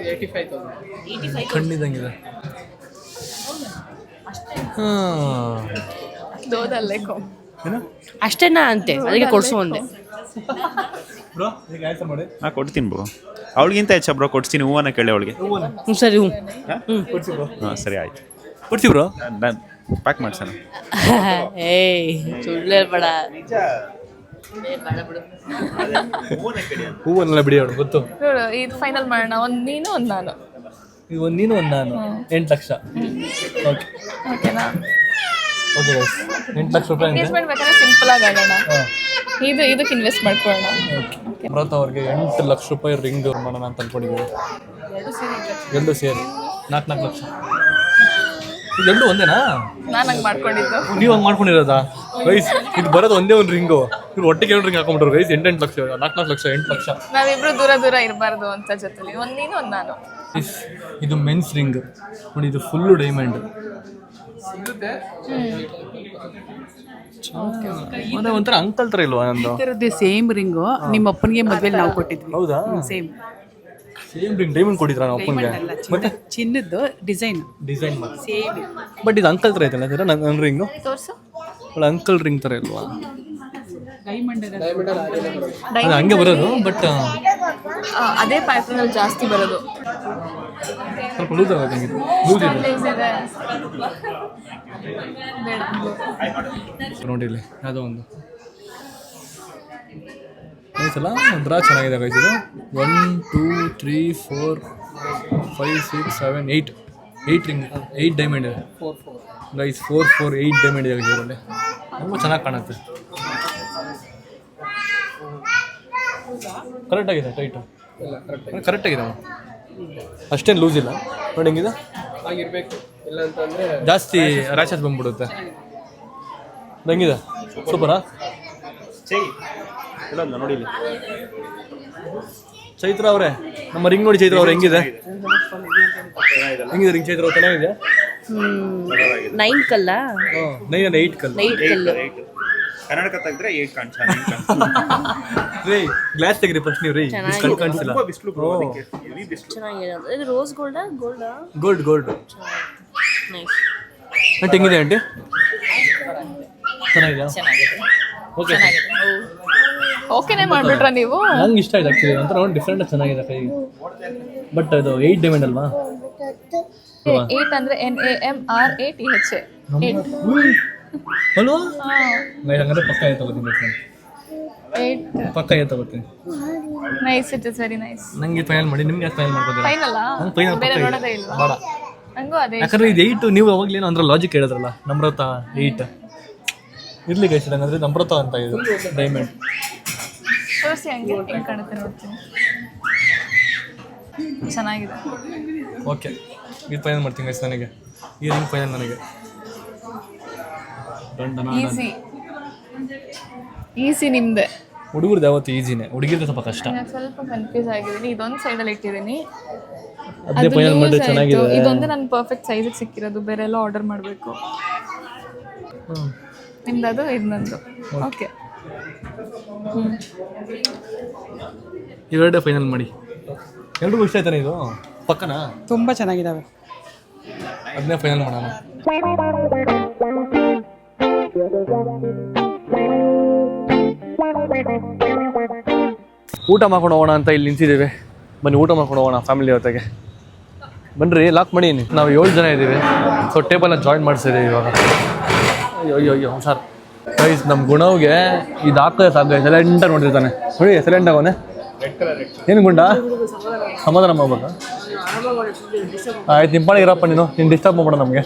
ಕಣ್ಣಿದಂಗಿದೆ. ದೋದಲ್ಲೇಕೋ ಏನು ಅಷ್ಟೇನಾ ಅಂತೆ, ಅದಕ್ಕೆ ಕೊಡ್ಸು ಅಂದೆ. ಬ್ರೋ ಈಗ ಆನ್ಸರ್ ಮಾಡಿ. ನಾ ಕೊಡ್ತೀನಿ ಬ್ರೋ, ಅವಳಿಗಿಂತ ಹೆಚ್ಚ ಬ್ರೋ ಕೊಡ್ತೀನಿ. ಹೂವನ್ನ ಕೇಳಿ ಅವಳಿಗೆ. ಸರಿ. ಕೊಡ್ಸಿ ಬ್ರೋ. ಹಾಂ ಸರಿ ಆಯ್ತು, ಕೊಡ್ಸಿ ಬ್ರೋ. ನಾನು ಪ್ಯಾಕ್ ಮಾಡ್ಸೋಣ. ಏಯ್ ಸುಳ್ಳು ಬೇಡ. ಹೂವನ್ನೆಲ್ಲ ಬಿಡಿ ಅವಳು ಗೊತ್ತು. ನೋಡು, ಇದು ಫೈನಲ್ ಮಾಡೋಣ. ಒಂದು ನೀನು ಒಂದು ನಾನು. ಇದು ಒಂದು ನೀನು ಒಂದು ನಾನು. 8 ಲಕ್ಷ. ಓಕೆ ಓಕೆನಾ? ಓಕೆ ಗೈಸ್, 8 ಲಕ್ಷ ರೂಪಾಯಿ ಅಂತೆ. ಇನ್ವೆಸ್ಟ್ಮೆಂಟ್ ಬೇಕಾದ್ರೆ ಸಿಂಪಲ್ ಆಗಿ ಆಗೋಣ. ಇದಕ್ಕೆ ಇನ್ವೆಸ್ಟ್ ಮಾಡ್ಕೊಳ್ಳೋಣ. ಅಮೃತ ಅವ್ರಿಗೆ 8 ಲಕ್ಷ ರೂಪಾಯಿ ರಿಂಗ್ ಮಾಡೋಣ ಅಂತ ಅನ್ಕೊಂಡಿದ್ದೀವಿ. 2 ಸೇರಿ 4 ಲಕ್ಷ. ಇದೆರಡು ಒಂದೇನಾ? ನಾನು ಹಂಗೆ ಮಾಡ್ಕೊಂಡಿದ್ದು. ನೀವು ಹಂಗೆ ಮಾಡ್ಕೊಂಡಿರೋದಾ ಗೈಸ್? ಇದು ಬರೋದು ಒಂದೇ ಒಂದು ರಿಂಗು. ಇವ್ರು ಒಟ್ಟಿಗೆ 2 ರಿಂಗ್ ಹಾಕೊಂಡ್ಬಿಟ್ರು ಗೈಸ್. 8 ಲಕ್ಷ, 4 ಲಕ್ಷ, 8 ಲಕ್ಷ. ನಾವಿಬ್ರು ದೂರ ದೂರ ಇರಬಾರ್ದು ಅಂತ ಜೊತೆಲಿ. ಒಂದು ನೀನು ಒಂದು ನಾನು. ಇದು ಮೆನ್ಸ್ ರಿಂಗ್ ನೋಡಿ, ಇದು ಫುಲ್ಲು ಡೈಮಂಡ್. ಅದೇ ಒಂಥರ ಅಂಕಲ್ ಥರ ಇಲ್ವಾ ನಂದು? ಇದರದ್ದೇ ಸೇಮ್ ರಿಂಗು ನಿಮ್ಮ ಅಪ್ಪನಿಗೆ ಮದುವೆಲಿ ನಾವು ಕೊಟ್ಟಿದ್ವಿ. ಹೌದಾ? ಸೇಮ್ ರಿಂಗ್ ಡೈಮಂಡ್ ಕೊಟ್ಟಿದ್ರ ನಮ್ಮ ಅಪ್ಪನಿಗೆ? ಮತ್ತೆ ಚಿನ್ನದ್ದು ಡಿಸೈನ್ ಮಾಡಿ ಸೇಮ್. ಬಟ್ ಇದು ಅಂಕಲ್ ಥರ ಐತಲ್ಲ ಸರ್ ನನ್ನ ರಿಂಗು? ತೋರಿಸು. ಒಳ್ಳೆ ಅಂಕಲ್ ರಿಂಗ್ ಥರ ಇಲ್ವಾ? ಡೈಮಂಡ್ ಅದು ಹಂಗೆ ಬರೋದು, ಬಟ್ ಅದೇ ಪ್ಯಾಟರ್ನಲ್ಲಿ ಜಾಸ್ತಿ ಬರೋದು. ಸ್ವಲ್ಪ ಲೂಸ್ ಆಗುತ್ತೆ. ಹಂಗೆ ಲೂಸ್ ಇದೆ ನೋಡಿ ಇಲ್ಲಿ. ಯಾವುದೋ ಒಂದು ಸಲ ಒಂಥರ ಚೆನ್ನಾಗಿದೆ ಗೈಸ್. ಇದು 1 2 3 4 5 6 7 8 ರಿಂಗ್, 8 ಡೈಮಂಡ್ ಇದೆ ಗೈಸ್. 4 4 8 ಡೈಮಂಡ್ ಇದೆ ಇದರಲ್ಲಿ. ತುಂಬ ಚೆನ್ನಾಗಿ ಕಾಣುತ್ತೆ. ಕರೆಕ್ಟಾಗಿದೆ, ಟೈಟು ಕರೆಕ್ಟಾಗಿದೆ. ಅಷ್ಟೇನು ಲೂಸ್ ಇಲ್ಲ ನೋಡಿ. ಹೆಂಗಿದೆ? ಜಾಸ್ತಿ ರ್ಯಾಶಸ್ ಬಂದ್ಬಿಡುತ್ತೆ. ಹೆಂಗಿದೆ? ಸೂಪರಾ? ನೋಡಿ ಇಲ್ಲಿ ಚೈತ್ರ ಅವರೇ, ನಮ್ಮ ರಿಂಗ್ ನೋಡಿ. ಚೈತ್ರ ಅವ್ರೆ ಹೆಂಗಿದೆ? ಹೆಂಗಿದೆ ರಿಂಗ್ ಚೈತ್ರ? ಚೆನ್ನಾಗಿದೆ. 9 ಕಲ್ಲ. 9 ಅಲ್ಲ 8 ಕಲ್ಲು. 8 ಕಲ್ಲು. ಕನ್ನಡಕ ತೆಗೆದ್ರೆ 8 ಕಾಣಿಸ. ರೀ ಗ್ಲಾಸ್ ತೆಗ್ರಿ ಫಸ್ಟ್ ನೀವು. ರೀ ಕಣ್ ಕಾಣಿಸಿಲ್ಲ. ಚೆನ್ನಾಗಿದೆ. ಇದು ರೋಸ್ ಗೋಲ್ಡಾ? ಗೋಲ್ಡ್. ನೈಸ್. ಆಂಟಿ ಹೆಂಗಿದೆ ಆಂಟಿ? ಚೆನ್ನಾಗಿದೆಯಾ? ಓಕೆ. ಓಕೆನೇ ಮಾಡ್ಬಿಟ್ರ ನೀವು? ನಂಗೆ ಇಷ್ಟ ಆಯ್ತು ಆ್ಯಕ್ಚುಲಿ. ಒಂಥರ ಒಂದು ಡಿಫ್ರೆಂಟ್ ಚೆನ್ನಾಗಿದೆ ಕೈಗೆ. ಬಟ್ ಅದು 8 ಡೈಮಂಡ್ ಅಲ್ವಾ? 8 ಅಂದರೆ NAMRATH. ಅಲ್ವಾ? ಹಂಗಾದ್ರೆ ಪಕ್ಕ ತಗೋತೀನಿ. 8 ಪಕ್ಕ ತಗೋತೀನಿ. Nice, it is very nice. ನಂಗೆ ಫೈನಲ್ ಮಾಡಿ. ನಿಮ್ಗೆ ಯಾಕೆ ಫೈನಲ್ ಮಾಡ್ಕೋತೀರಾ? ಫೈನಲ್ಲ? ಫೈನಲ್ ಬೇರೆ ಪಕ್ಕ ನೋಡೋದೇ ಇಲ್ವಾ? ಬೇಡ. ಹಂಗೂ ಅದೇ. ಯಾಕಂದ್ರೆ ಇದು 8 ನೀವು ಅವಾಗಲೇನೋ ಅಂದ್ರೆ ಲಾಜಿಕ್ ಹೇಳಿದ್ರಲ್ಲ. ನಮ್ರತ 8 ಇರ್ಲಿ ಗೈಸ್. ಹಂಗಂದ್ರೆ ನಮ್ರತ ಅಂತ ಇದು ಡೈಮಂಡ್. ತೋರಿಸಿ ಹಂಗೆ ಹೆಂಗೆ ಕಾಣುತ್ತೆ ನೋಡ್ತೀನಿ. ಚೆನ್ನಾಗಿದೆ. ಓಕೆ, ಇದು ಫೈನಲ್ ಮಾಡ್ತೀನಿ ಗೈಸ್. ನನಗೆ ಈ ರಿಂಗ್ ಫೈನಲ್. ನನಗೆ ಈಸಿ ನಿಮ್ದೆ. ಹುಡುಗರ್ದು ಯಾವತ್ತು ಈಸಿನೇ, ಹುಡುಗಿರ್ದು ಸ್ವಲ್ಪ ಕಷ್ಟ. ನಾನು ಸ್ವಲ್ಪ ಕನ್ಫ್ಯೂಸ್ ಆಗಿದ್ದೀನಿ. ಇದೊಂದು ಸೈಡಲ್ಲಿ ಇಟ್ಟಿದ್ದೀನಿ. ಅದನ್ನೇ ಫೈನಲ್ ಮಾಡಿದ್ರೆ ಚೆನ್ನಾಗಿದೆ. ಇದೊಂದೇ ನನ್ನ ಪರ್ಫೆಕ್ಟ್ ಸೈಜಿಗೆ ಸಿಕ್ಕಿರೋದು, ಬೇರೆ ಎಲ್ಲ ಆರ್ಡರ್ ಮಾಡಬೇಕು. ನಿಮ್ದು ಇದು ನಂದು. ಓಕೆ, ಇವೆರಡೇ ಫೈನಲ್ ಮಾಡಿ. ಎಲ್ರಿಗೂ ಇಷ್ಟ ಆಯ್ತಾನೆ ಇದು? ಪಕ್ಕನಾ? ತುಂಬಾ ಚೆನ್ನಾಗಿದಾವೆ. ಅದನ್ನೇ ಫೈನಲ್ ಮಾಡೋಣ. ಊಟ ಮಾಡ್ಕೊಂಡು ಹೋಗೋಣ ಅಂತ ಇಲ್ಲಿ ನಿಂತಿದ್ದೇವೆ. ಬನ್ನಿ ಊಟ ಮಾಡ್ಕೊಂಡು ಹೋಗೋಣ ಫ್ಯಾಮಿಲಿ ಜೊತೆಗೆ. ಬನ್ನಿರಿ, ಲಾಕ್ ಮಾಡಿ. ನಾವು 7 ಜನ ಇದ್ದೀವಿ. ಸೊ ಟೇಬಲ್ನ ಜಾಯಿನ್ ಮಾಡಿಸಿದ್ದೀವಿ ಇವಾಗ. ಅಯ್ಯೋ ಹುಷಾರು ಗೈಸ್. ನಮ್ಮ ಗುಣವ್ಗೆ ಇದು ಹಾಕೋದೇ ಸಾಕು, ಸೈಲೆಂಟಾಗಿ ನೋಡಿರ್ತಾನೆ. ನೋಡಿ ಸೈಲೆಂಟ್ ಆಗೋನೆ. ಏನು ಗುಂಡ ಸಮಾಧಾನ ಮಾಡ್ಬೇಕಾ? ಆಯ್ತು, ನಿಂಪಾಣಿಗೆ ಇರಪ್ಪ, ನೀನು ಡಿಸ್ಟರ್ಬ್ ಮಾಡ್ಬೇಡ ನಮಗೆ.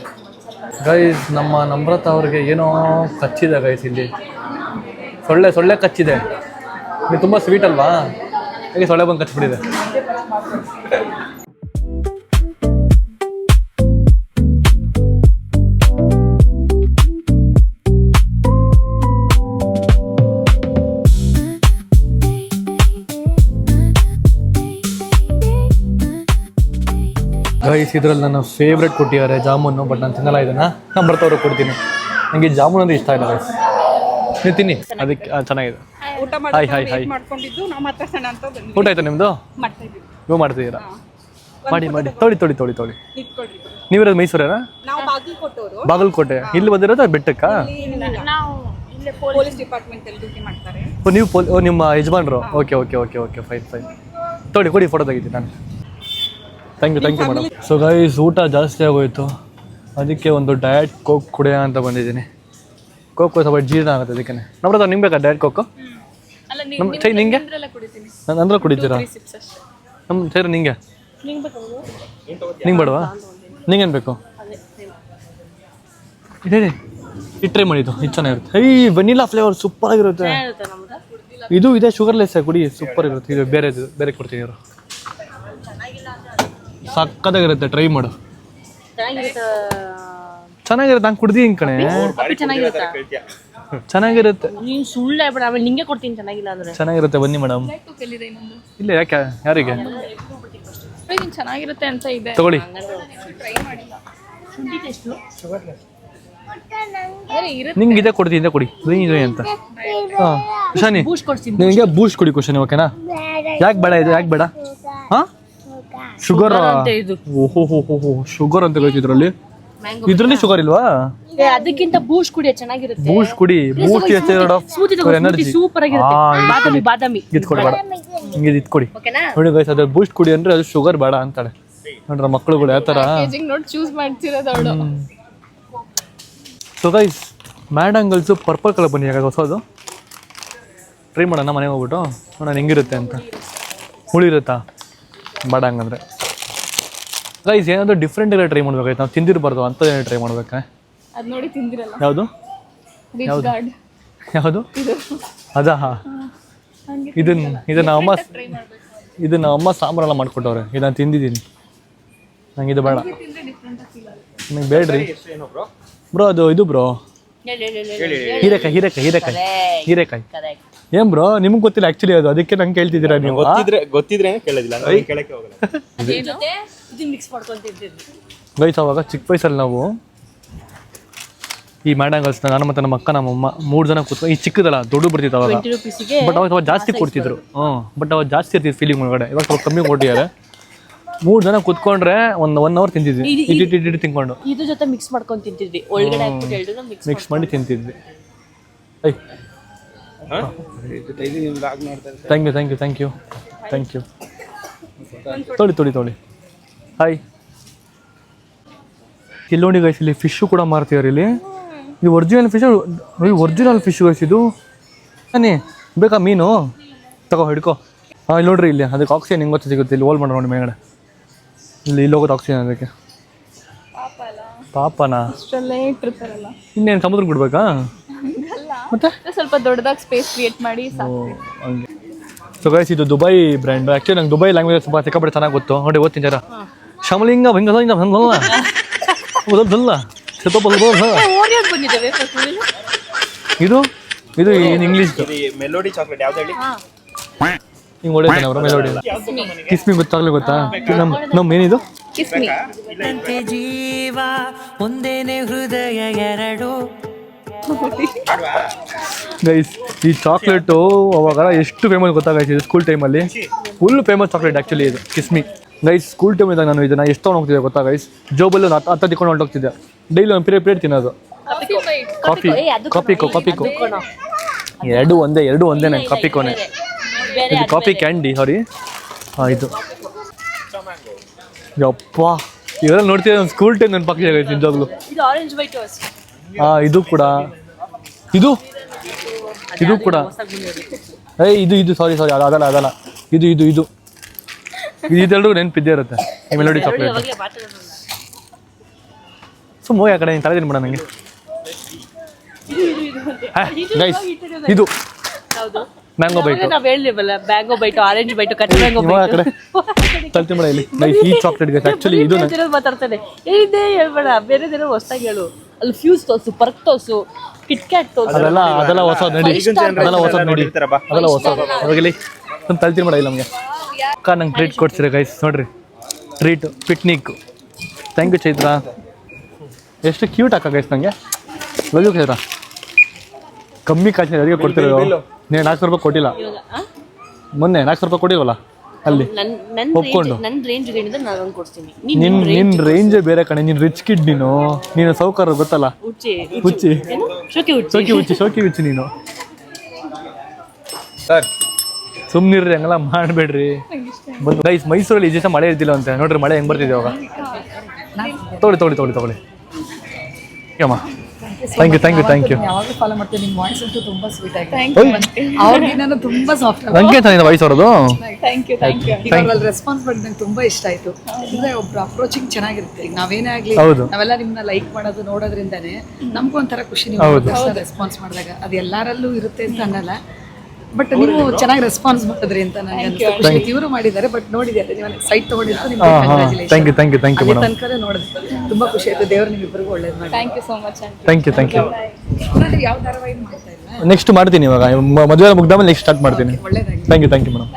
ಗೈಸ್, ನಮ್ಮ ನಮ್ರತ ಅವ್ರಿಗೆ ಏನೋ ಕಚ್ಚಿದೆ ಗೈಸ್. ಇಲ್ಲಿ ಸೊಳ್ಳೆ ಕಚ್ಚಿದೆ. ನೀವು ತುಂಬ ಸ್ವೀಟ್ ಅಲ್ವಾ, ಹಾಗೆ ಸೊಳ್ಳೆ ಬಂದು ಕಚ್ಚಿಬಿಟ್ಟಿದೆ. ಗೈಸ್, ಇದರಲ್ಲಿ ನನ್ನ ಫೇವ್ರೆಟ್ ಕೊಟ್ಟಿದ್ದಾರೆ ಜಾಮೂನು. ಬಟ್ ನಾನು ತಿನ್ನಲ್ಲ ಇದನ್ನು, ನಾನು ಬರ್ತವ್ರಿಗೆ ಕೊಡ್ತೀನಿ. ನನಗೆ ಜಾಮೂನು ಅಂದರೆ ಇಷ್ಟ ಇಲ್ಲ ಗೈಸ್. ನೀವು ತಿನ್ನಿ, ಅದಕ್ಕೆ ಚೆನ್ನಾಗಿದೆ. ಹಾಯ್ ಮಾಡ್ಕೊಂಡಿದ್ದು ನಾವು ಮಾತಾಡ್ಸೋಣ ಅಂತ ಬಂದ್ವಿ. ಊಟ ಆಯ್ತಾ ನಿಮ್ಮದು? ಮಾಡ್ತಾ ಇದ್ದೀವಿ. ನೀವು ಮಾಡ್ತಿದ್ದೀರಾ? ಮಾಡಿ ತೊಳಿ. ನಿಂತ್ಕೊಳ್ರಿ. ನೀವಿರೋದು ಮೈಸೂರೇನಾ? ನಾವು ಬಾಗಲಕೋಟೆಯವರು. ಬಾಗಲಕೋಟೆ. ಇಲ್ಲಿ ಬಂದಿರೋದು ಬೆಟ್ಟಕ್ಕ? ನಾವು ಇಲ್ಲೇ ಪೊಲೀಸ್ ಡಿಪಾರ್ಟ್ಮೆಂಟ್ ಅಲ್ಲಿ ಡ್ಯೂಟಿ ಮಾಡ್ತಾರೆ. ನೀವು ನಿಮ್ಮ ಯಜಮಾನ್ರು? Okay fine. ಕೊಡಿ, ಫೋಟೋ ತೆಗಿತೀನಿ ನಾನು. Thank you madam. So guys, ಊಟ ಜಾಸ್ತಿ ಆಗೋಯ್ತು, ಅದಕ್ಕೆ ಒಂದು ಡಯಟ್ ಕೋಕ್ ಕುಡಿಯೋಣ ಅಂತ ಬಂದಿದ್ದೀನಿ. ಕೋಕ್ ಸ್ವಲ್ಪ ಜೀರ್ಣ ಆಗುತ್ತೆ, ಅದಕ್ಕೆ. ನೋಡ್ತಾ ನಿಮ್ಗೆ ಬೇಕಾ ಡಯಟ್ ಕೋಕು? ನಿಂಗೆ ನಾನು ಅಂದ್ರೆ ಕುಡಿತೀರಾ? ನಮ್ಮ ಸರಿ, ನಿಂಗೆ ಬೇಡವಾ? ನಿಂಗೇನು ಬೇಕು? ಇದೆ ಟ್ರೈ ಮಾಡಿದ್ದು, ಇದು ಚೆನ್ನಾಗಿರುತ್ತೆ. ವೆನಿಲಾ ಫ್ಲೇವರ್ ಸೂಪರ್ ಆಗಿರುತ್ತೆ. ಇದು ಇದೆ ಶುಗರ್ಲೆಸ್, ಕುಡಿ, ಸೂಪರ್ ಇರುತ್ತೆ. ಇದು ಬೇರೆ ಕೊಡ್ತೀನಿ ಇವರು. ಸಕ್ಕತ್ತಾಗಿರುತ್ತೆ, ಟ್ರೈ ಮಾಡು. ಚೆನ್ನಾಗಿರುತ್ತೆ, ನಾನು ಕುಡ್ದೀನಿ ಕಣೆ. ಚೆನ್ನಾಗಿರುತ್ತೆ. ನೀನು ಸುಳ್ಳು ಹೇಳ್ಬೇಡ, ಆಮೇಲೆ ನಿಂಗೆ ಕೊಡ್ತೀನಿ ಚೆನ್ನಾಗಿಲ್ಲ ಅಂದ್ರೆ. ಚೆನ್ನಾಗಿರುತ್ತೆ, ಬನ್ನಿ ಮೇಡಮ್. ಇಲ್ಲ, ಯಾಕೆ? ಯಾರಿಗೆ? ಚೆನ್ನಾಗಿರುತ್ತೆ ಅಂತ ಇದೆ, ತಗೊಳ್ಳಿ. ನಿಂಗೆ ಇದೆ ಕೊಡ್ತೀನಿ, ಕೊಡಿ ಇದು ಅಂತ. ಹಾಂ ಶಾನಿ, ನಿನಗೆ ಬೂಸ್ಟ್ ಕುಡಿ ಖುಷಿ, ಓಕೆನಾ? ಯಾಕೆ ಬೇಡ? ಹಾಂ, ಶುಗರ್. ಓಹೋ, ಶುಗರ್ ಅಂತ ಇದ್ರಲ್ಲಿ ಶುಗರ್ ಇಲ್ವಾ? ಅದಕ್ಕಿಂತ ಬೂಸ್ಟ್ ಕುಡಿ, ಚೆನ್ನಾಗಿರುತ್ತೆ. ಬೂಸ್ಟ್ ಕುಡಿ, ಬೂಸ್ಟ್ ಎನರ್ಜಿ ಸೂಪರ್ ಆಗಿರುತ್ತೆ. ಬಾದಾಮಿ ಇದು ಕೊಡಬೇಡ, ಹಿಂಗೆ ಇದು ಕೊಡಿ. ನೋಡಿ ಗೈಸ್, ಅದು ಬೂಸ್ಟ್ ಕುಡಿ ಅಂದ್ರೆ ಅದು ಶುಗರ್ ಬೇಡ ಅಂತಾಳೆ. ನೋಡ್ರ ಮಕ್ಕಳುಗಳು ಯಾವ ಥರ ನೋಡಿ ಚೂಸ್ ಮಾಡ್ತಿರೋದು ಅವಳು. ಸೊ ಗೈಸ್, ಮ್ಯಾಡಂಗಲ್ಸು ಪರ್ಪಲ್ ಕಲರ್ ಬನ್ನಿ, ಯಾಕೆ ಹೊಸದು ಟ್ರೈ ಮಾಡೋಣ ಮನೆಗೆ ಹೋಗ್ಬಿಟ್ಟು ನೋಡೋಣ ಹೆಂಗಿರುತ್ತೆ ಅಂತ. ಹುಳಿರುತ್ತಾ ಬೇಡ ಹಂಗಂದ್ರೆ. ಗೈಸ್, ಏನಾದರೂ ಡಿಫ್ರೆಂಟ್ ಎಲ್ಲ ಟ್ರೈ ಮಾಡ್ಬೇಕಾಯ್ತು, ನಾವು ತಿಂದಿರಬಾರ್ದು ಅಂಥದ್ದೇನು ಟ್ರೈ ಮಾಡ್ಬೇಕಾ? ಅದು ನೋಡಿ ತಿಂದಿರಲ್ಲ. ಯಾವುದು ಅದಾ? ಇದನ್ನ ಅಮ್ಮ ಸಾಂಬಾರೆಲ್ಲ ಮಾಡಿಕೊಟ್ಟವ್ರೆ, ಇದು ನಾನು ತಿಂದಿದ್ದೀನಿ. ನಂಗೆ ಇದು ಬೇಡ, ನಂಗೆ ಬೇಡ್ರಿ ಬ್ರೋ. ಅದು ಇದು ಬ್ರೋ, ಹೀರೆಕಾಯಿ. ಏನ್ ಬ್ರೋ, ನಿಮ್ಗೆ ಗೊತ್ತಿಲ್ಲ ಆಕ್ಚುಲಿ ಅದು, ಅದಕ್ಕೆ ನಂಗೆ ಕೇಳ್ತಿದ್ದೀರಾ ನೀವು? ಗೊತ್ತಿದ್ರೆ ಕೇಳೋದಿಲ್ಲ, ಕೇಳಕ್ಕೆ ಹೋಗಲ್ಲ. ಗೈಸ್, ಅವಾಗ ಚಿಕ್ಕ ವಯಸ್ಸಲ್ಲಿ ನಾವು ಈ ಮ್ಯಾಡಂಗಲ್ಸ್ನ ನಾನು ಮತ್ತು ನಮ್ಮ ಅಕ್ಕ ನಮ್ಮಮ್ಮ 3 ಜನ ಕೂತ್ಕೊಂಡು, ಈ ಚಿಕ್ಕದಲ್ಲ ದೊಡ್ಡ ಬರ್ತಿತ್ತು ಅವಾಗ. ಬಟ್ ಅವಾಗ ಜಾಸ್ತಿ ಕೊಡ್ತಿದ್ರು. ಬಟ್ ಅವಾಗ ಜಾಸ್ತಿ ಇರ್ತಿತ್ತು ಫೀಲಿಂಗ್ ಒಳಗಡೆ. ಇವಾಗ ಸ್ವಲ್ಪ ಕಮ್ಮಿ ಕೊಟ್ಟಿದ್ದಾರೆ. 3 ಜನ ಕೂತ್ಕೊಂಡ್ರೆ 1 ಅವರ್ ತಿಂತಿದ್ವಿ, ಇಟ್ಟು ತಿನ್ಕೊಂಡು. ಇದ್ರ ಜೊತೆ ಮಿಕ್ಸ್ ಮಾಡ್ಕೊಂಡು ತಿಂತಿದ್ವಿ, ಒಳಗಡೆ ಹಾಕ್ಬಿಟ್ಟು ಎರಡನ್ನೂ ಮಿಕ್ಸ್ ಮಾಡಿ ತಿಂತಿದ್ವಿ. Thank you. ತೊಳಿ. ಹಾಯ್. ಇಲ್ಲಿ ನೋಡಿ ಗೈಸ್, ಇಲ್ಲಿ ಫಿಶು ಕೂಡ ಮಾರ್ತಿದ್ದಾರೆ. ಇಲ್ಲಿ ಇದು ಒರಿಜಿನಲ್ ಫಿಶ್ ಗೈಸ್. ಇದು ನೀ ಬೇಕಾ ಮೀನು? ತಗೋ, ಹಿಡ್ಕೋ. ಹಾಂ, ಇಲ್ಲಿ ನೋಡ್ರಿ, ಇಲ್ಲಿ ಅದಕ್ಕೆ ಆಕ್ಸಿಜನ್ ಹೆಂಗೆ ಗೊತ್ತು ಸಿಗುತ್ತೆ. ಇಲ್ಲಿ ಹೋಲ್ ಮಾಡೋಣ ನೋಡಿ ಮೇಲ್ಗಡೆ, ಇಲ್ಲಿ ಹೋಗೋದು ಆಕ್ಸಿಜನ್. ಅದಕ್ಕೆ ಪಾಪನಾ ಇನ್ನೇನು ಸಮುದ್ರಕ್ಕೆ ಬಿಡ್ಬೇಕಾ? ಮತ್ತೆ ಸ್ವಲ್ಪ ದೊಡ್ಡದಾಗಿ ಸ್ಪೇಸ್ ಕ್ರಿಯೇಟ್ ಮಾಡಿ. ಸೊ ಗೈಸ್, ಇದು ದುಬೈ ಬ್ರ್ಯಾಂಡ್. ಆ್ಯಕ್ಚುಲಿ ನಂಗೆ ದುಬೈ ಲ್ಯಾಂಗ್ವೇಜ್ ತುಂಬ ಸಿಕ್ಕಾಪಟ್ಟೆ ಚೆನ್ನಾಗಿ ಗೊತ್ತು. ನೋಡಿ ಓದ್ತೀನಿ ಜರ. ಶಮಲಿಂಗ ಇದು ಇಂಗ್ಲೀಷ್. ಮೆಲೋಡಿ ಚಾಕ್ಲೇಟ್ ಯಾವ್ದು ಹೇಳಿ? ಹಿಂಗೆ ಹೊಡೆಯುತ್ತಾನೆ ಅವರು ಮೇಲೆ ಹೊಡೆಯೋದು. ಕಿಸ್ಮಿ ಗೊತ್ತಾಗ್ಲಿ ಗೊತ್ತಾ? ನಮ್ಮ ಏನಿದು ಕಿಸ್ಮಿ. ಜೀವ ಒಂದೇನೆ ಹೃದಯ ಎರಡು. ಗೈಸ್ ಈ ಚಾಕ್ಲೇಟು ಅವಾಗ ಎಷ್ಟು ಫೇಮಸ್ ಗೊತ್ತಾಗೈತೆ ಸ್ಕೂಲ್ ಟೈಮಲ್ಲಿ. ಫುಲ್ ಫೇಮಸ್ ಚಾಕ್ಲೇಟ್ ಆ್ಯಕ್ಚುಲಿ ಇದು ಕಿಸ್ಮಿ. ಗೈಸ್ ಸ್ಕೂಲ್ ಟೈಮಿಂದ ನಾನು ಇದನ್ನು ಎಷ್ಟು ಹೋಗ್ತಿದ್ದೆ ಗೊತ್ತಾ ಗೈಸ್? ಜೋಬಲ್ಲಿ ಒಂದು ಹತ್ತು ತಿಕ್ಕೊಂಡು ಹೊರಟೋಗ್ತಿದ್ದೆ. ಡೈಲಿ ಒಂದು ಪೀರಿಯಡ್ ತಿನ್ನೋದು. ಕಾಪಿಕೋ ಎರಡು ಒಂದೇನೆ ಕಾಪಿಕೋನೆ. ಇದು ಕಾಫಿ ಕ್ಯಾಂಡಿ ಸಾರಿ. ಇದು ಯಪ್ಪ ಇವೆಲ್ಲ ನೋಡ್ತೀವಿ ಒಂದು ಸ್ಕೂಲ್ ಟೈಮ್ ನನ್ನ ಪಕ್ಕ ಆಗೈತೆ ನಿಜವಾಗ್ಲು. ಇದು ಕೂಡ ಇದು ಕೂಡ ಇದು ಸಾರಿ ಅದಲ್ಲ ಇದು ಇದೆಲ್ಲರೂ ನೆನಪಿದ್ದೇ ಇರುತ್ತೆ. Melody chocolate. ಸುಮ್ಮನೆ ಆ ಕಡೆ ನೀನು ತಲೆದಿನ ಬಿಡ ನನಗೆ. ಗೈಸ್ ಇದು ಮ್ಯಾಂಗೋ ಬೈಟು. ನಾವ್ ಹೇಳಿವಲ್ಲ ಮ್ಯಾಂಗೋ ಬೈಟು, ಆರೆಂಜ್ ಬೈಟು, ಕಟ್ಟೆ ಮ್ಯಾಂಗೋ ಆ ಕಡೆ ತಲ್ತಿ ಬಿಡ ಇಲ್ಲಿ. ಗೈಸ್ ಈ ಚಾಕ್ಲೇಟ್ಗೆ ಆ್ಯಕ್ಚುಲಿ ಇದು ಮಾತಾಡ್ತಾನೆ. ಇದೇ ಹೇಳ್ಬೇಡ, ಬೇರೆ ದಿನ ಹೊಸ್ದಾಗಿ ಹೇಳು. ಅಲ್ಲಿ ಫ್ಯೂಸ್ ತೋರ್ಸು, ಪರ್ಕ್ ತೋರ್ಸು, ಕಿಟ್ ಕ್ಯಾಟ್ ತೋರ್ಸು. ಅದೆಲ್ಲ ಹೊಸದು ನಡಿ. ಅದೆಲ್ಲ ಹೊಸದು ಹೋಗಲಿ. ಒಂದು ತಲ್ತಿ ಬಿಡ ಇಲ್ಲ ನಮಗೆ. ಅಕ್ಕ ನಂಗೆ ಟ್ರೀಟ್ ಕೊಡ್ತೀರಾ ಗೈಸ್? ನೋಡ್ರಿ treat picnic. Thank you Chaitra. ಎಷ್ಟು ಕ್ಯೂಟ್ ಅಕ್ಕ ಗೈಸ್ ನನಗೆ. Love you Chaitra. ಕಮ್ಮಿ ಕಾಸಿನ ಅದಕ್ಕೆ ಕೊಡ್ತಿರೋ. ನೀನು 400 ರೂಪಾಯಿ ಕೊಟ್ಟಿಲ್ಲ ಮೊನ್ನೆ. 400 ರೂಪಾಯಿ ಕೊಟ್ಟಿಲ್ವಲ್ಲ ಅಲ್ಲಿ ಒಪ್ಕೊಂಡು. ನನ್ನ ರೇಂಜ್ ಏನಿದೆ ನಾನು ಕೊಡ್ತೀನಿ. ನಿನ್ನ ರೇಂಜೇ ಬೇರೆ ಕಣೆ. ನೀನು ರಿಚ್ ಕಿಡ್. ನೀನು ಸೌಕರ್ಯ ಗೊತ್ತಲ್ಲ. ಹುಚ್ಚಿ ಶೋಕಿ ಹುಚ್ಚಿ ನೀನು. ಸರ್ ಸುಮ್ಮನಿರ್ರಿ, ಹಂಗೆಲ್ಲ ಮಾಡಬೇಡ್ರಿ. ಬಂದು ಗೈಸ್ ಮೈಸೂರಲ್ಲಿ ಈ ದಿವಸ ಮಳೆ ಇದ್ದಿಲ್ಲ ಅಂತೆ. ನೋಡ್ರಿ ಮಳೆ ಹೆಂಗೆ ಬರ್ತಿದೆ ಅವಾಗ. ತೊಗೊಳ್ಳಿ ಅಮ್ಮ. Thank you. ಯಾವಾಗಲೂ ಫಾಲೋ ಮಾಡ್ತೀನಿ. ನಿಮ್ಮ ವಾಯ್ಸ್ ಅಂತೂ ತುಂಬಾ ಸ್ವೀಟ್ ಆಗಿದೆ. ಅವ್ರಿಗಿನ್ನ ತುಂಬಾ ಸಾಫ್ಟ್. ನಂಗೆ ತಾನಿದೆ ವಾಯ್ಸ್ ಅವರದು. Thank you. ಇವಾಗ ರೆಸ್ಪಾನ್ಸ್ ಮಾಡಿ ನಂಗೆ ತುಂಬಾ ಇಷ್ಟ ಆಯ್ತು. ಅಂದ್ರೆ ಒಬ್ರು ಅಪ್ರೋಚಿಂಗ್ ಚೆನ್ನಾಗಿರುತ್ತೆ. ಈಗ ನಾವೇನೇ ಆಗ್ಲಿ ನಾವೆಲ್ಲ ನಿಮ್ಮನ್ನ ಲೈಕ್ ಮಾಡೋದು ನೋಡೋದ್ರಿಂದಾನೇ ನಮಗೂ ಒಂಥರ ಖುಷಿ. ನೀವು ರೆಸ್ಪಾನ್ಸ್ ಮಾಡಿದಾಗ ಅದು ಎಲ್ಲರಲ್ಲೂ ಇರುತ್ತೆ ಅಂತ ಅನ್ನಲ್ಲ. ಬಟ್ ನೀವು ಚೆನ್ನಾಗಿ ರೆಸ್ಪಾನ್ಸ್ ಮಾಡಿದ್ರಿ ಅಂತ ನನಗೆ ಅನಿಸ್ತು. ಇವರು ಮಾಡಿದ್ದಾರೆ ಬಟ್ ನೋಡಿದ್ದಾರೆ ನೀವು ಸೈಟ್ ತಗೊಂಡಿದ್ದು. ನಿಮಗೆ ಥ್ಯಾಂಕ್ ಯು ಮೇಡಮ್. ತನಕ ನೋಡಿದೆ ತುಂಬಾ ಖುಷಿ ಆಯ್ತು. ದೇವರು ನಿಮ್ಮಿಬ್ಬರಿಗೂ ಒಳ್ಳೇದು ಮಾಡಿ. Thank you so much. Thank you. ಯಾವ ಧಾರಾವಾಹಿ ಮಾಡ್ತಾ ಇಲ್ಲ? ನೆಕ್ಸ್ಟ್ ಮಾಡ್ತೀನಿ ಇವಾಗ. ಮದುವೆ ಮುಗ್ದಾಮೇಲೆ ನೆಕ್ಸ್ಟ್ ಸ್ಟಾರ್ಟ್ ಮಾಡ್ತೀನಿ. ಒಳ್ಳೇದಾಗಿ. Thank you madam.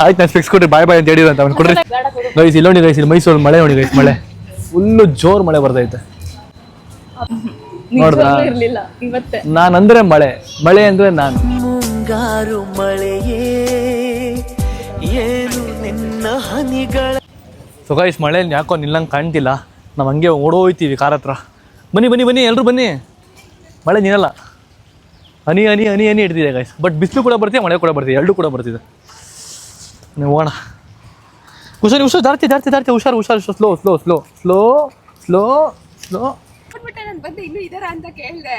ಆಯ್ತು ನಾನು ಸ್ಪೆಕ್ಸ್ ಕೊಡ್ರಿ. ಬಾಯ್ ಅಂತ ಹೇಳಿದ್ರು ಅಂತ ಅವ್ನು ಕೊಡ್ರಿ. ಗೈಸ್ ಇಲ್ಲಿ ನೋಡಿ ಗೈಸ್, ಇಲ್ಲಿ ಮೈಸೂರು ಮಳೆ ನೋಡಿ ಗೈಸ್. ಮಳೆ ಫುಲ್ಲು ಜೋರು ಮಳೆ ಬರ್ತೈತೆ. ನೋಡ್ದಾ? ಇರ್ಲಿಲ್ಲ ಇವತ್ತೇ. ನಾನಂದ್ರೆ ಮಳೆ ಅಂದ್ರೆ ನಾನು. ಮುಂಗಾರು ಮಳೆಯೇ ಏನು ನಿನ್ನ ಹನಿಗಳ. ಸೊ ಗೈಸ್ ಮಳೆ ಯಾಕೋ ನಿಲ್ಲಂಗೆ ಕಾಣ್ತಿಲ್ಲ. ನಾವು ಹಂಗೆ ಓಡೋಯ್ತೀವಿ ಕಾರ್ ಹತ್ರ. ಬನ್ನಿ ಎಲ್ಲರೂ ಬನ್ನಿ. ಮಳೆ ನಿಲ್ಲಲ್ಲ. ಹನಿ ಇಡ್ತಿದೆ ಗೈಸ್. ಬಟ್ ಬಿಸಿಲು ಕೂಡ ಬರ್ತಿದೆ, ಮಳೆ ಕೂಡ ಬರ್ತಿದೆ, ಎರಡೂ ಕೂಡ ಬರ್ತಿದೆ. ನೀವು ಹೋಗೋಣ. ಹುಷಾರು ದಾರ್ತಿ. ಸ್ಲೋ. ನಾನು ಬಂದೆ ಇನ್ನು ಇದರ ಅಂತ ಕೇಳಿದೆ.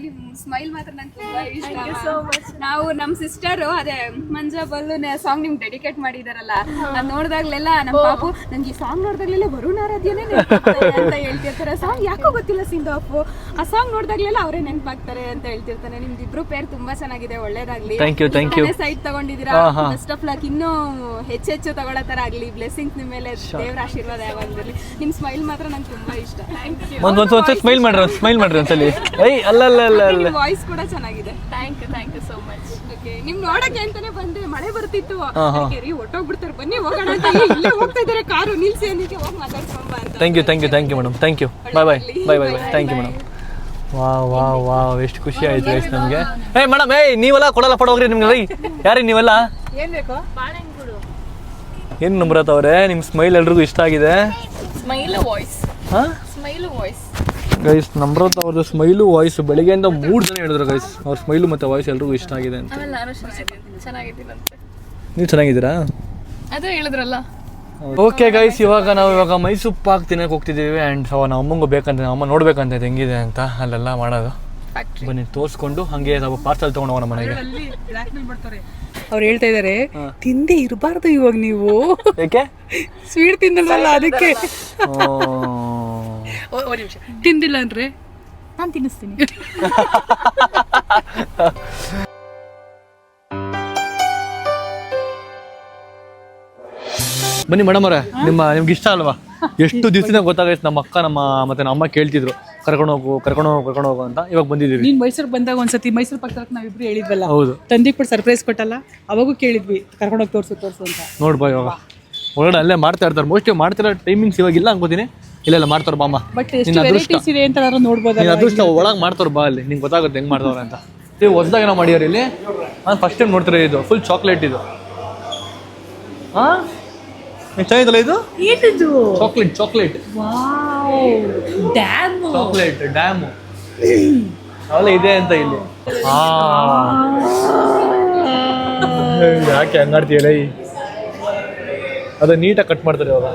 ನಿಮ್ ಸ್ಮೈಲ್ ಮಾತ್ರ ನಂಗೆ ತುಂಬಾ ಇಷ್ಟ. ನಾವು ನಮ್ ಸಿಸ್ಟರ್ ಅದೇ ಮಂಜಾ ಬಲ್ಲು ಸಾಂಗ್ ನಿಮ್ಗೆ ಡೆಡಿಕೇಟ್ ಮಾಡಿದಾರಲ್ಲ, ಅದ್ ನೋಡಿದಾಗ್ಲೆಲ್ಲ ನಮ್ಮ ಪಾಪು ನಂಗೆ ಈ ಸಾಂಗ್ ನೋಡಿದಾಗ್ಲೆಲ್ಲ ವರುಣ್ ಆರಾಧ್ಯನೇ ಅಂತ ಹೇಳ್ತಿರ್ತಾರೆ. ಸಾಂಗ್ ಯಾಕೋ ಗೊತ್ತಿಲ್ಲ ಸಿಂಧು ಅಪ್ಪು. ಆ ಸಾಂಗ್ ನೋಡಿದಾಗ್ಲೆಲ್ಲ ಅವರೇ ನೆನಪಾಗ್ತಾರೆ ಅಂತ ಹೇಳ್ತಿರ್ತಾನೆ. ನಿಮ್ದಿಬ್ರು ಪೇರ್ ತುಂಬಾ ಚೆನ್ನಾಗಿದೆ. ಒಳ್ಳೇದಾಗ್ಲಿ. ಸೈಟ್ ತಗೊಂಡಿದ್ದೀರಾ. Best of luck. ಇನ್ನೂ ಹೆಚ್ಚು ತಗೊಳ್ಳೋ ತರ ಆಗ್ಲಿ. ಬ್ಲೆಸ್ಸಿಂಗ್ಸ್ ನಿಮ್ಮ ಮೇಲೆ. ದೇವರ ಆಶೀರ್ವಾದ ಯಾವಾಗಲಿ. ನಿಮ್ ಸ್ಮೈಲ್ ಮಾತ್ರ ನಂಗೆ ತುಂಬಾ ಇಷ್ಟ. Thank you. ಸ್ಮೈಲ್ ಮಾಡ್ರಿ ಒಂದ್ಸಲಿ. ಅಲ್ಲ ವಾಯ್ಸ್ ಕೂಡ ಚೆನ್ನಾಗಿದೆ. Thank you so much. Okay, ನಿಮ್ ನೋಡಕ್ಕೆ ಅಂತಾನೆ ಬಂದೆ. ಮಳೆ ಬರ್ತಿತ್ತು. ಹೊಟ್ಟೋಗ್ಬಿಡ್ತಾರೆ, ಬನ್ನಿ ಹೋಗೋಣ ಅಂತ. ಇಲ್ಲೇ ಹೋಗ್ತಾ ಇದಾರೆ ಕಾರು ನಿಲ್ಸಿ ಅನ್ನಕ್ಕೆ ಹೋಗಿ ಮಾತಾಡ್ಕೊಂಬ ಅಂತ. Thank you madam. Thank you. Bye. Thank you madam. Wow ಎಷ್ಟು ಖುಷಿ ಆಯ್ತು ಗೈಸ್ ನಮಗೆ. ಮೇಡಮ್ ನೀವೆಲ್ಲ ಕೊಡಲ್ಲ ಹೋಗ್ರಿ ನಿಮ್ಗೆ. ಯಾರೀ ನೀವೆಲ್ಲ? ಏನ್ ಬೇಕು? ಏನು ನಮ್ರತ ಅವರೇ, ನಿಮ್ಮ ಸ್ಮೈಲ್ ಎಲ್ರಿಗೂ ಇಷ್ಟ ಆಗಿದೆ. ಸ್ಮೈಲು ವಾಯ್ಸ್ ಗೈಸ್ ನಮ್ರತ ಅವ್ರದ್ದು ಸ್ಮೈಲು ವಾಯ್ಸ್ ಬೆಳಿಗ್ಗೆಯಿಂದ 3 ಜನ ಹೇಳಿದ್ರು ಗೈಸ್. ಅವ್ರ ಸ್ಮೈಲು ಮತ್ತು ವಾಯ್ಸ್ ಎಲ್ರಿಗೂ ಇಷ್ಟ ಆಗಿದೆ ಅಂತ. ಚೆನ್ನಾಗಿದ್ದೀನಂತೆ. ನೀವು ಚೆನ್ನಾಗಿದ್ದೀರಾ? ಅದೇ ಹೇಳಿದ್ರಲ್ಲ. ಓಕೆ ಗೈಸ್, ಇವಾಗ ಮೈಸೂರು ಪಾಕ್ ತಿನ್ನಕ್ಕೆ ಹೋಗ್ತಿದ್ದೀವಿ. ಆ್ಯಂಡ್ ನಮ್ಮ ಅಮ್ಮಂಗೂ ಬೇಕಂತ, ನಮ್ಮ ಅಮ್ಮ ನೋಡ್ಬೇಕಂತ ಹೆಂಗಿದೆ ಅಂತ ಅಲ್ಲೆಲ್ಲ ಮಾಡೋದು. ಬನ್ನಿ ತೋರಿಸ್ಕೊಂಡು ಹಾಗೆ ನಾವು ಪಾರ್ಸಲ್ ತೊಗೊಂಡು ಹೋಗೋಣ ಮನೆಗೆ. ಅವ್ರು ಹೇಳ್ತಾ ಇದಾರೆ ತಿಂದೇ ಇರಬಾರ್ದು ಇವಾಗ ನೀವು. ಯಾಕೆ? ಸ್ವೀಟ್ ತಿನ್ನಲ್ಲ ಅದಕ್ಕೆ. ತಿಂದಿಲ್ಲ ಅಂದ್ರೆ ನಾನು ತಿನ್ನಿಸ್ತೀನಿ. ಬನ್ನಿ ಮೇಡಮ್ ಅವರೇ, ನಿಮ್ಗೆ ಇಷ್ಟ ಅಲ್ವಾ? ಎಷ್ಟು ದಿವಸದಿಂದ ಗೊತ್ತಾಗೈತೆ. ನಮ್ಮ ಅಕ್ಕ ಮತ್ತೆ ನಮ್ಮ ಅಮ್ಮ ಕೇಳ್ತಿದ್ರು ಕರ್ಕೊಂಡು ಹೋಗು ಅಂತ ಇವಾಗ ಬಂದಿದ್ದೀವಿ. ನೀನ್ ಮೈಸೂರು ಬಂದಾಗ ಒಂದ್ಸತಿ ಮೈಸೂರು ಪಕ್ಕದಾಗ ನಾವಿಬ್ರು ಹೇಳಿದ್ವಲ್ಲ, ಹೌದು, ತಂದಿಗೆ ಕೂಡ ಸರ್ಪ್ರೈಸ್ ಕೊಟ್ಟಲ್ಲ, ಅವಾಗೂ ಕೇಳಿದ್ವಿ ಕರ್ಕೊಂಡೋಗಿ ತೋರ್ಸು ಅಂತ. ನೋಡ್ಬಾ ಇವಾಗ ಒಳಗಡೆ ಅಲ್ಲೇ ಮಾಡ್ತಾ ಇರ್ತಾರೆ. ಮೋಸ್ಟ್ಲಿ ಮಾಡ್ತಿರೋ ಟೈಮಿಂಗ್ಸ್ ಇವಾಗ ಇಲ್ಲ ಅನ್ಕೋತೀನಿ. ಇಲ್ಲ ಮಾಡ್ತಾರ ಬಾಮ್ಮ, ಬಟ್ ಎಷ್ಟು ವೆರೈಟೀಸ್ ಇದೆ ಅಂತ ನೋಡ್ಬೋದಲ್ಲ. ಅದೃಷ್ಟ ಒಳಗೆ ಮಾಡ್ತಾರ ಬಾ, ಅಲ್ಲಿ ನಿಂಗೆ ಗೊತ್ತಾಗುತ್ತೆ ಹೆಂಗ್ ಮಾಡ್ತಾವ್ರೆ ಅಂತ. ಇದು ಹೊಸದಾಗ ಏನೋ ಮಾಡ್ಯಾರ ಇಲ್ಲಿ, ನಾನು ಫಸ್ಟ್ ಟೈಮ್ ನೋಡ್ತಾರೆ. ಇದು ಫುಲ್ ಚಾಕ್ಲೇಟ್ ಇದು. ಚೆನ್ನಾಗಿದಲ್ಲ ಇದು, ಏನಿದು? ಚಾಕ್ಲೇಟ್ ಡ್ಯಾಮ್, ಚಾಕ್ಲೇಟ್ ಡ್ಯಾಮು ಅವೆಲ್ಲ ಇದೆ ಅಂತ ಇಲ್ಲಿ. ಯಾಕೆ ಹಂಗಾಡ್ತೀಯಲ್ಲ? ಅದು ನೀಟಾಗಿ ಕಟ್ ಮಾಡ್ತಾರೆ ಇವಾಗ.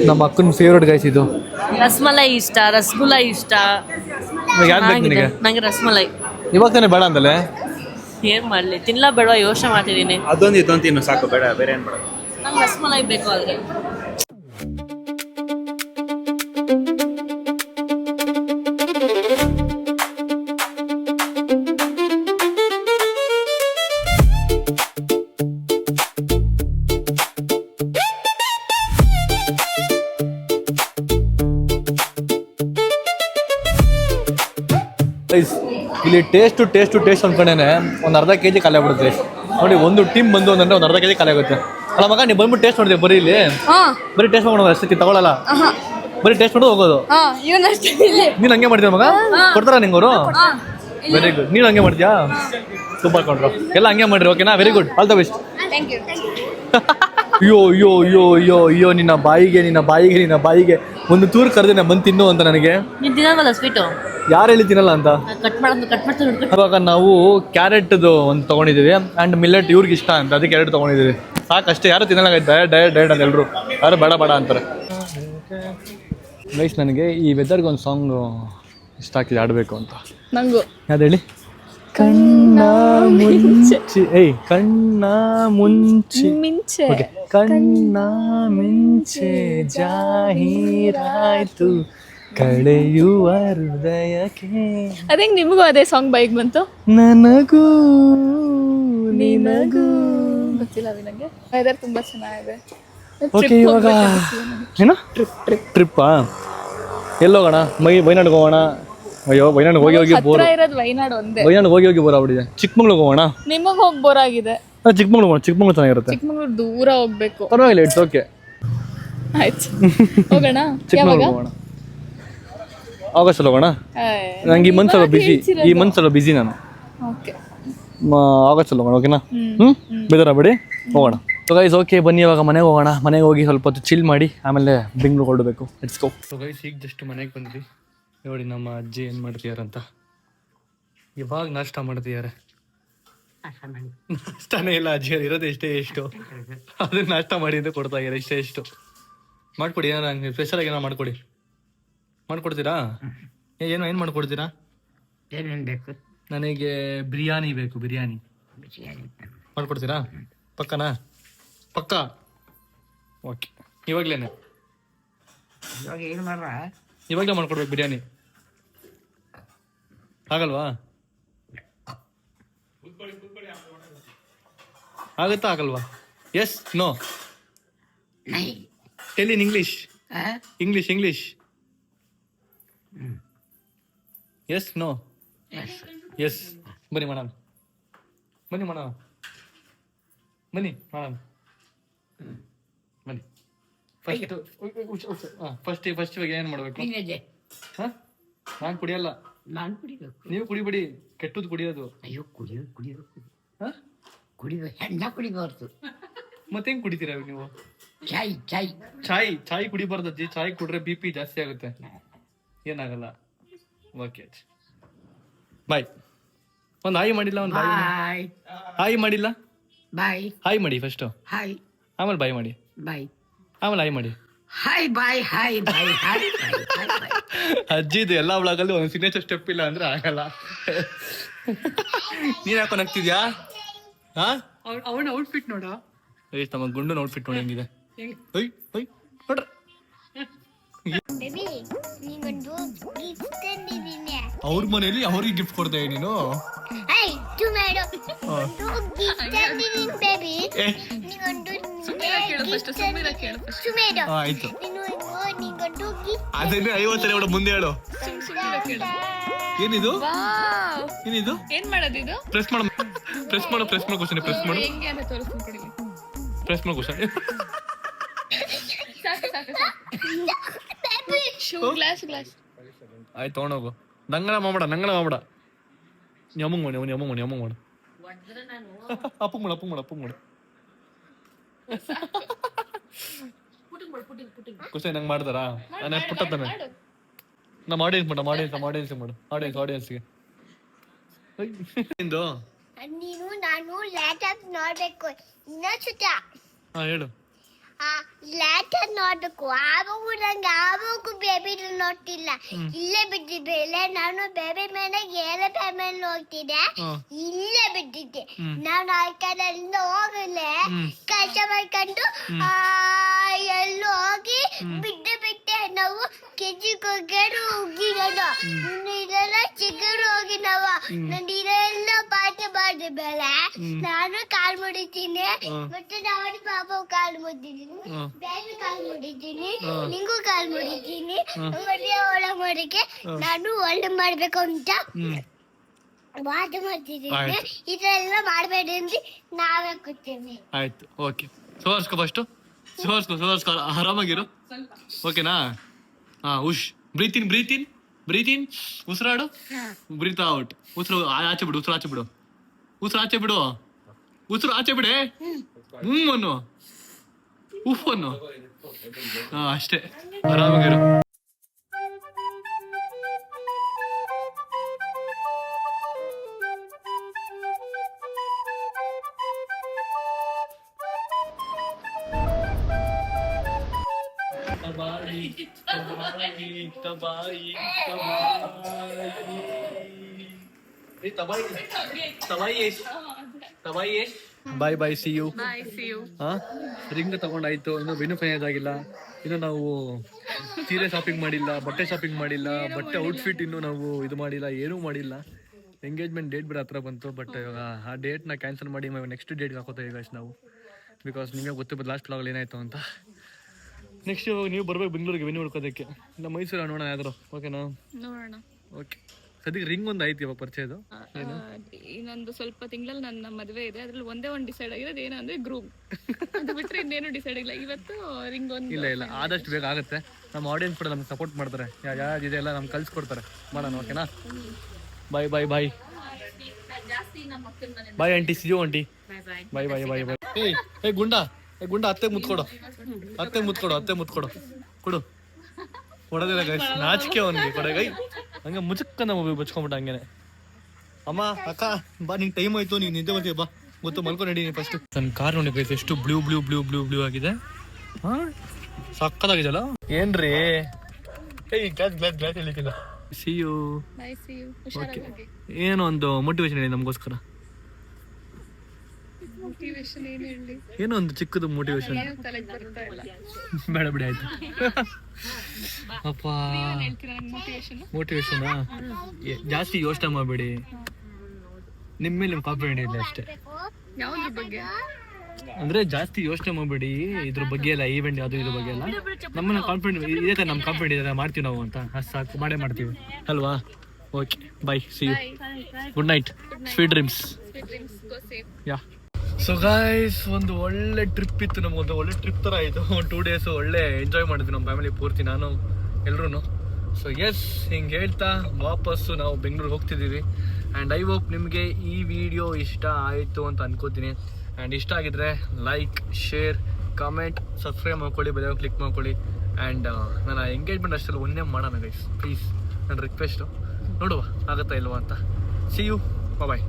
ನಮ್ಮ ಅಕ್ಕನ ಫೇವ್ರೇಟ್ ಗೈಸ್ ಇದು. ರಸಮಲೈ ಇಷ್ಟ, ರಸಗುಲ್ಲ ಇಷ್ಟ. ಯಾವ್ದು ಬೇಕು ನಿನಗೆ? ನಂಗೆ ರಸಮಲೈ. ಇವಾಗ ತಾನೇ ಬೇಡ ಅಂದಲೆ, ಏನ್ ಮಾಡ್ಲಿ, ತಿನ್ಲ ಬೇಡ ಯೋಚನೆ ಮಾಡ್ತಿದ್ದೀನಿ. ಅದೊಂದು ಇದೊಂದು ತಿನ್ನು ಸಾಕು, ಬೇಡ ಬೇರೆ ಏನು ಬೇಡ. ನಂಗೆ ರಸಮಲೈ ಬೇಕು. ಆದ್ರೆ ಇಲ್ಲಿ ಟೇಸ್ಟ್ ಅನ್ಕೊಂಡೇನೆ ಒಂದು ಅರ್ಧ ಕೆಜಿ ಖಾಲಿ ಆಗ್ಬಿಡುತ್ತೆ ನೋಡಿ. ಒಂದು ಟೀಮ್ ಬಂದು ಅಂದ್ರೆ ಒಂದು ಅರ್ಧ ಕೆಜಿ ಖಾಲಿ ಆಗುತ್ತೆ ಅಲ್ಲ ಮಗ. ನೀವು ಬಂದ್ಬಿಟ್ಟು ಟೇಸ್ಟ್ ನೋಡಿದೆ ಬರೀ ಇಲ್ಲಿ, ಬರೀ ಟೇಸ್ಟ್ ಮಾಡೋದು ಅಷ್ಟಕ್ಕೆ ತಗೊಳಲ್ಲ, ಬರೀ ಟೇಸ್ಟ್ ಮಾಡೋದು ಹೋಗೋದು. ನೀನು ಹಂಗೆ ಮಾಡ್ತೀಯ ಮಗ? ಕೊಡ್ತಾರ ನಿಂಗೆ ಅವರು? Very good. ನೀನು ಹಂಗೆ ಮಾಡ್ತೀಯಾ? ಸೂಪರ್ ಕೊಂಡ್ರು ಎಲ್ಲ ಹಂಗೆ ಮಾಡ್ರಿ. ಓಕೆನಾ? Very good, all the best. ಅಯ್ಯೋ ನಿನ್ನ ಬಾಯಿಗೆ ಒಂದು ತೂರು ಕರೆದೇನೆ ಬಂದು ತಿನ್ನು ಅಂತ ನನಗೆ. ನೀನ್ ತಿನ್ನಲ್ವಲ್ಲ ಸ್ವೀಟು? ಯಾರು ಹೇಳಿ ತಿನ್ನಲ್ಲ ಅಂತ? ಕಟ್ ಮಾಡ್ತೀನಿ. ಇವಾಗ ನಾವು ಕ್ಯಾರೆಟ್ದು ಒಂದು ತೊಗೊಂಡಿದ್ದೀವಿ ಆ್ಯಂಡ್ ಮಿಲ್ಲೆಟ್ ಇವ್ರಿಗೆ ಇಷ್ಟ ಅಂತ, ಅದಕ್ಕೆ 2 ತೊಗೊಂಡಿದ್ದೀವಿ. ಸಾಕಷ್ಟೇ, ಯಾರು ತಿನ್ನಲ್ಲ. ಡಯಟ್ ಅಂತ ಎಲ್ಲರೂ ಯಾರು ಬೇಡ ಅಂತಾರೆ. ಗೈಸ್ ನನಗೆ ಈ ವೆದರ್ಗೆ ಒಂದು ಸಾಂಗ್ ಇಷ್ಟ ಆಗ್ತಿದೆ ಆಡಬೇಕು ಅಂತ. ನಂಗೂ ಯಾವ್ದು ಹೇಳಿ? ಕಣ್ಣ ಮುಂಚೆ ಓಕೆ. ಕಣ್ಣ ಮಿಂಚೆ ಜಾಹೀರಾಯ್ತು ಕಳೆಯುವ ಹೃದಯಕ್ಕೆ. ಅದೇ ನಿಮಗೂ ಅದೇ ಸಾಂಗ್ ಬೈಕ್ ಬಂತು? ನನಗೂ ನಿನಗೂ ಗೊತ್ತಿಲ್ಲ ನನಗೆ. ವೆದರ್ ತುಂಬಾ ಚೆನ್ನಾಗಿದೆ. ಓಕೆ ಇವಾಗ ಏನು ಟ್ರಿಪ್ಪಾ? ಎಲ್ಲೋಗೋಣ? ವೈನಾಡ್ಗೆ ಹೋಗೋಣ. ಅಯ್ಯೋ ವೈನಾಡ್ ಹೋಗಿ ಬೋರ್. ಇರೋದು ವೈನಾಡ್ ಒಂದೇ. ವೈನಾಡ್ ಹೋಗಿ ಬೋರ್ ಆಗ್ಬಿಟ್ಟಿದೆ. ಚಿಕ್ಕಮಂಗ್ಳೂರಿಗೆ ಹೋಗೋಣ. ನಿಮಗೆ ಹೋಗಿ ಬೋರ್ ಆಗಿದೆ? ಚಿಕ್ಕಮಂಗ್ಳೂರು ಚೆನ್ನಾಗಿರುತ್ತೆ. ಚಿಕ್ಕಮಂಗ್ಳೂರು ದೂರ ಹೋಗ್ಬೇಕು. ಪರವಾಗಿಲ್ಲ, ಇಟ್ಸ್ ಓಕೆ. ಆಯ್ತು ಹೋಗೋಣ. ಚಿಕ್ಕಮಂಗ್ಳೂರು ಹೋಗೋಣ. ಆಗಸ್ಟಲ್ಲಿ ಹೋಗೋಣ. ನಂಗೆ ಈ ಮಂತ್ ಸ್ವಲ್ಪ ಬಿಸಿ ನಾನು. ಓಕೆ ಆಗಸ್ಟಲ್ಲಿ ಹೋಗೋಣ. ಓಕೆನಾ? ಬೇಜಾರಾಗಬೇಡಿ, ಹೋಗೋಣ. ಸೊ ಗೈಸ್ ಓಕೆ ಬನ್ನಿ ಇವಾಗ ಮನೆಗೆ ಹೋಗೋಣ. ಮನೆಗೆ ಹೋಗಿ ಸ್ವಲ್ಪ ಹೊತ್ತು ಚಿಲ್ ಮಾಡಿ ಆಮೇಲೆ ಬೆಂಗ್ಳೂರು ಹೊರಡಬೇಕು. Let's go. ಸೊ ಗೈಸ್ ಈಗ ಜಸ್ಟ್ ಮನೆಗೆ ಬಂದ್ವಿ. ನೋಡಿ ನಮ್ಮ ಅಜ್ಜಿ ಏನು ಮಾಡ್ತಿದಾರಂತ. ಇವಾಗ ನಾಷ್ಟ ಮಾಡ್ತಿದ್ದಾರೆ. ನಾಷ್ಟಾನೇ ಇಲ್ಲ ಅಜ್ಜಿ, ಇರೋದು ಎಷ್ಟು ಅದನ್ನ ನಾಷ್ಟ ಮಾಡಿ ಅಂತ ಕೊಡ್ತಾ ಇದ್ದಾರೆ. ಎಷ್ಟು ಮಾಡ್ಕೊಡಿ. ಏನಾರ ಸ್ಪೆಷಲಾಗಿ ಏನಾರು ಮಾಡ್ಕೊಡ್ತೀರಾ? ಏನು ಮಾಡ್ಕೊಡ್ತೀರಾ? ಏನೇನು ಬೇಕು? ನನಗೆ ಬಿರಿಯಾನಿ ಬೇಕು. ಬಿರಿಯಾನಿ ಮಾಡ್ಕೊಡ್ತೀರಾ? ಪಕ್ಕನಾ? ಪಕ್ಕ. ಓಕೆ ಇವಾಗಲೇ ಮಾಡ್ಕೊಡ್ಬೇಕು ಬಿರಿಯಾನಿ. ಆಗಲ್ವಾ? ಆಗುತ್ತಾ ಆಗಲ್ವಾ? Yes no tell in English. Yes no yes. ಬನ್ನಿ ಮಾಡೋಣ. ಬನ್ನಿ ಫಸ್ಟ್ ಇವಾಗ ಏನು ಮಾಡಬೇಕು? ನಾನು ಕುಡಿಯಲ್ಲ. ನಾನು ಕುಡಿಬೇಕು. ನೀವು ಕುಡಿಬೇಡಿ, ಕೆಟ್ಟದ್ದು ಕುಡಿಯೋದು. ಅಯ್ಯೋ ಕುಡಿಯೋದು ಹೆಣ್ಣ ಕುಡಿಬಾರ್ದು. ಮತ್ತೆ ಹೆಂಗ್ ಕುಡಿತೀರಾ ನೀವು? ಚಾಯ್ ಕುಡಿಬಾರ್ದು ಅಜ್ಜಿ. ಚಾಯ್ ಕುಡ್ರೆ BP ಜಾಸ್ತಿ ಆಗುತ್ತೆ. ಏನಾಗಲ್ಲ. Okay bye. ಒಂದು ಹಾಯ್ ಮಾಡಿಲ್ಲ? ಒಂದು ಹಾಯ್ ಮಾಡಿಲ್ಲ? ಬಾಯ್ ಹಾಯ್ ಮಾಡಿ ಫಸ್ಟು. ಹಾಯ್ ಆಮೇಲೆ ಬಾಯ್ ಮಾಡಿ. ಬಾಯ್ ಆಮೇಲೆ ಹಾಯ್ ಮಾಡಿ. Hi bye hi bye hi ಅಜ್ಜಿದು ಎಲ್ಲ ಬ್ಲಾಗಲ್ಲಿ ಒಂದು ಸಿಗ್ನೇಚರ್ ಸ್ಟೆಪ್ ಇಲ್ಲ ಅಂದ್ರೆ ಆಗಲ್ಲ. ನೀನ್ ಹಾಕೊಂಡು ಹಾಕ್ತಿದ್ಯಾ? ಅವನ ಔಟ್ಫಿಟ್ ನೋಡ. ನಮ್ಮ ಗುಂಡು ಔಟ್ಫಿಟ್ ನೋಡಿ ಹೆಂಗಿದೆ. ನೋಡ್ರಿ ಅವ್ರ ಮನೇಲಿ ಅವ್ರಿಗೆ ಗಿಫ್ಟ್ ಕೊಡ್ತಾ ನೀನು. ಆಯ್ತು ಅದನ್ನೇ 50 ಹೇಳು ಮುಂದೆ ಹೇಳು. ಏನಿದು ಏನಿದು? ಏನ್ ಮಾಡೋದಿದು? ಪ್ರೆಸ್ ಮಾಡು ಕ್ವಶನ್ ಪ್ರೆಸ್ ಮಾಡು. ಹೆಂಗೆ ಅಂತ ತೋರಿಸ್ತೀನಿ ಕೊಡಿ. ಪ್ರೆಸ್ ಮಾಡು ಕ್ವಶನ್. ಗ್ಲಾಸ್ ಆಯ್ತು ತಗೊಂಡೋಗು. ನಂಗನ ಮಾಡಬೇಡ ನಂಗನ ಮಾಡಬೇಡ. ಯಮಂಗ್ ಮಾಡು. ಅಪ್ಪು ಮಾಡು. ಕ್ವಶನ್ ನಂಗೆ ಮಾಡ್ತಾರಾ? ನಾನು ಪುಟ್ಟತ್ತಾನೆ. ನಮ್ಮ ಆಡಿಯನ್ಸ್ ಮಾಡು. ಆಡಿಯನ್ಸ್ಗೆ ನೀನು ನಾನು ಲ್ಯಾಪ್ಟಾಪ್ ನೋಡ್ಬೇಕು ಇನ್ನೊಂದ್ಸತ. ಹೇಳು. ಲ್ಯಾಪ್ಟಾಪ್ ನೋಡ್ಬೇಕು. ಆವಾಗೂ ನಂಗೆ ಆವಾಗೂ ಬೇಬಿ ನೋಡ್ತಿಲ್ಲ, ಇಲ್ಲೇ ಬಿಟ್ಟಿದ್ದೆ. ಇಲ್ಲೇ ನಾನು ಬೇಬಿ ಮೇಲೆ ಮೇಲೆ ಹೋಗ್ತಿದ್ದೆ, ಇಲ್ಲೇ ಬಿಟ್ಟಿದ್ದೆ. ನಾನು ಆ ಕಡೆ ಎಲ್ಲ ಹೋಗಲೆ ಕೆಲಸ ಮಾಡ್ಕೊಂಡು ಎಲ್ಲ ಹೋಗಿ ಬಿಟ್ಟೆ. ನಾವು ಕೆಜಿಗೋಗರು ಹೋಗಿರೋದು, ಇದೆಲ್ಲ ಚಿಕ್ಕರು ಹೋಗಿ ನಾವು ಇದೆಲ್ಲ ಪಾಠ ಮಾಡಿದ ಮೇಲೆ ನಾನು ಕಾಲ್ ಮುಡಿತೀನಿ, ಮತ್ತೆ ನಾನು ಪಾಪ ಕಾಲ್ ಮುಟ್ಟಿದ್ದೀನಿ, ಬೇಬಿ ಕಾಲ್ ಮುಡಿದ್ದೀನಿ, ನಿಂಗೂ ಕಾಲ್ ಮುಡಿದ್ದೀನಿ. ಮತ್ತೆ ಒಳ್ಳೆ ಮಾಡೋಕೆ ನಾನು ಒಳ್ಳೆ ಮಾಡ್ಬೇಕು ಅಂತ ವಾದ ಮಾಡ್ತಿದ್ದೀನಿ. ಇದೆಲ್ಲ ಮಾಡಬೇಡಿ ಅಂದ್ರೆ ನಾವೇ ಕೂತೀವಿ. ಆಯ್ತು, ಓಕೆ. ಸುಧಾರಿಸ್ಕೊ ಫಸ್ಟು. ಸುಧಾರಿಸ್ಕೊ ಆರಾಮಾಗಿರು. ಓಕೆನಾ? ಉಶ್. ಬ್ರೀತ್ ಇನ್ ಉಸಿರಾಡು. Breathe out. ಉಸಿರು ಆಚೆ ಬಿಡು. ಉಸಿರು ಆಚೆ ಬಿಡೆ. ಅನ್ನು ಉಫ್ ಅನ್ನು. ಅಷ್ಟೇ, ಆರಾಮಾಗಿರು. Bye see you. ರಿಂಗ್ ತಗೊಂಡಾಯ್ತು. ಇನ್ನು ವೆನು ಫೈನಲ್ ಆಗಿಲ್ಲ. ಇನ್ನು ನಾವು ಸೀರೆ ಶಾಪಿಂಗ್ ಮಾಡಿಲ್ಲ, ಬಟ್ಟೆ ಶಾಪಿಂಗ್ ಮಾಡಿಲ್ಲ, ಬಟ್ಟೆ ಔಟ್ಫಿಟ್ ಇನ್ನು ನಾವು ಇದು ಮಾಡಿಲ್ಲ, ಏನೂ ಮಾಡಿಲ್ಲ. ಎಂಗೇಜ್ಮೆಂಟ್ ಡೇಟ್ ಬೇರೆ ಹತ್ರ ಬಂತು. ಬಟ್ ಇವಾಗ ಆ ಡೇಟ್ನ ಕ್ಯಾನ್ಸಲ್ ಮಾಡಿ ನೆಕ್ಸ್ಟ್ ಡೇಟ್ಗೆ ಹಾಕೋತಾ ಈಗ ನಾವು. ಬಿಕಾಸ್ ನಿಮಗೆ ಗೊತ್ತಿರ್ಬೋದು ಲಾಸ್ಟ್ ವ್ಲಾಗಲ್ಲಿ ಏನಾಯ್ತು ಅಂತ. ನೆಕ್ಸ್ಟ್ ನೀವು ಬರ್ಬೇಕು ಬೆಂಗಳೂರಿಗೆ ವೆನ್ಯೂ ಹುಡ್ಕೋದಕ್ಕೆ. ನಮ್ಮ ಮೈಸೂರು ನೋಡೋಣ ಯಾವ್ದಾರು. ಓಕೆನಾ? ನೋಡೋಣ. ಓಕೆ. ಸದ್ಯಕ್ಕೆ ರಿಂಗ್ ಒಂದು ಐತಿ ಇವಾಗ ಪರಿಚಯದು. ಇನ್ನೊಂದು ಸ್ವಲ್ಪ ತಿಂಗಳಲ್ಲಿ ನನ್ನ ಮದುವೆ ಇದೆ. ಅದ್ರಲ್ಲಿ ಒಂದೇ ಒಂದು ಡಿಸೈಡ್ ಆಗಿರೋದು ಏನಂದ್ರೆ ಗ್ರೂಮ್. ಅದು ಬಿಟ್ಟರೆ ಇನ್ನೇನು ಡಿಸೈಡ್ ಆಗಿಲ್ಲ. ಇವತ್ತು ರಿಂಗ್ ಒಂದು ಇಲ್ಲ ಆದಷ್ಟು ಬೇಗ ಆಗುತ್ತೆ. ನಮ್ಮ ಆಡಿಯನ್ಸ್ ಕೂಡ ನಮ್ಗೆ ಸಪೋರ್ಟ್ ಮಾಡ್ತಾರೆ. ಯಾವ್ದಿದೆ ಎಲ್ಲ ನಮ್ಗೆ ಕಳ್ಸಿಕೊಡ್ತಾರೆ. ಮಾಡೋಣ. ಓಕೆನಾ? Bye aunty. See you aunty. Bye. ಏ ಗುಂಡ ಅತ್ತೆ ಮುತ್ಕೊಡು. ಕೊಡು. ಕೊಡೋದಿಲ್ಲ ಗೈಸ್, ನಾಚಿಕೆ ಅವನಿಗೆ ಕೊಡಗೈ. ಹಂಗೆ ಮುಚ್ಚಕ್ಕ ನಾವು ಬಚ್ಕೊಂಡ್ಬಿಟ್ಟ ಹಂಗೇನೆ. ಅಮ್ಮ ಅಕ್ಕ ಬಾ, ನಿಂಗೆ ಟೈಮ್ ಆಯ್ತು, ನೀನು ನಿದ್ದೆ ಬರ್ತೀಯ ಬಾ. ಗೊತ್ತು, ಮಲ್ಕೊಂಡು ನಡಿ ಫಸ್ಟ್. ನನ್ನ ಕಾರ್ ನೋಡಿ ಗೈಸ್, ಎಷ್ಟು ಬ್ಲೂ ಆಗಿದೆ. ಸಕ್ಕತ್ತಾಗಿದೆಯಲ್ಲ. ಏನ್ರಿ? ಗ್ಲಾಸ್ ಹೇಳಿಕ್ಕಿಲ್ಲ. See you. ಓಕೆ. ಏನೋ ಒಂದು ಮೋಟಿವೇಶನ್ ಹೇಳಿ ನಮಗೋಸ್ಕರ. ಏನೋ ಒಂದು ಚಿಕ್ಕದು ಮೋಟಿವೇಶನ್. ಬೇಡ ಬಿಡಿ, ಆಯ್ತು. ಅಪ್ಪ ಮೋಟಿವೇಶನ್ ಜಾಸ್ತಿ ಯೋಚನೆ ಮಾಡಬೇಡಿ. ನಿಮ್ಮ ಮೇಲೆ ಕಾನ್ಫಿಡೆಂಟ್ ಇಲ್ಲ ಅಷ್ಟೇ. ಅಂದ್ರೆ ಜಾಸ್ತಿ ಯೋಚನೆ ಮಾಡಬೇಡಿ ಇದ್ರ ಬಗ್ಗೆ ಎಲ್ಲ, ಈವೆಂಟ್ ಯಾವುದು ಇದ್ರ ಬಗ್ಗೆ ಎಲ್ಲ. ನಮ್ಮನ್ನ ಕಾನ್ಫಿಡೆಂಟ್ ಇದೆ, ನಮ್ಮ ಕಾನ್ಫಿಡೆಂಟ್ ಇದೆ, ಮಾಡ್ತೀವಿ ನಾವು ಅಂತ. ಸಾಕು, ಮಾಡ್ತೀವಿ ಅಲ್ವಾ? Okay, bye, see you, good night, sweet dreams. Yeah. So guys, ಒಂದು ಒಳ್ಳೆ ಟ್ರಿಪ್ ಇತ್ತು ನಮಗೊಂದು. ಒಳ್ಳೆ ಟ್ರಿಪ್ ಥರ ಆಯಿತು. 2 days ಒಳ್ಳೆ ಎಂಜಾಯ್ ಮಾಡಿದ್ವಿ ನಮ್ಮ ಫ್ಯಾಮಿಲಿ ಪೂರ್ತಿ, ನಾನು ಎಲ್ಲರೂ. ಸೊ ಎಸ್, ಹಿಂಗೆ ಹೇಳ್ತಾ ವಾಪಸ್ಸು ನಾವು ಬೆಂಗಳೂರಿಗೆ ಹೋಗ್ತಿದ್ದೀವಿ. ಆ್ಯಂಡ್ ಐ ಹೋಪ್ ನಿಮಗೆ ಈ ವಿಡಿಯೋ ಇಷ್ಟ ಆಯಿತು ಅಂತ ಅನ್ಕೋತೀನಿ. ಆ್ಯಂಡ್ ಇಷ್ಟ ಆಗಿದ್ರೆ ಲೈಕ್, ಶೇರ್, ಕಮೆಂಟ್, ಸಬ್ಸ್ಕ್ರೈಬ್ ಮಾಡ್ಕೊಳ್ಳಿ, ಬೆಲ್ ಕ್ಲಿಕ್ ಮಾಡ್ಕೊಳ್ಳಿ. ಆ್ಯಂಡ್ ನನ್ನ ಎಂಗೇಜ್ಮೆಂಟ್ ಅಷ್ಟೆಲ್ಲ ಒಂದೇ ಮಾಡೋಣ ಗೈಸ್, ಪ್ಲೀಸ್. ನನ್ನ ರಿಕ್ವೆಸ್ಟು, ನೋಡುವ ಆಗುತ್ತಾ ಇಲ್ವಾ ಅಂತ. See you, bye.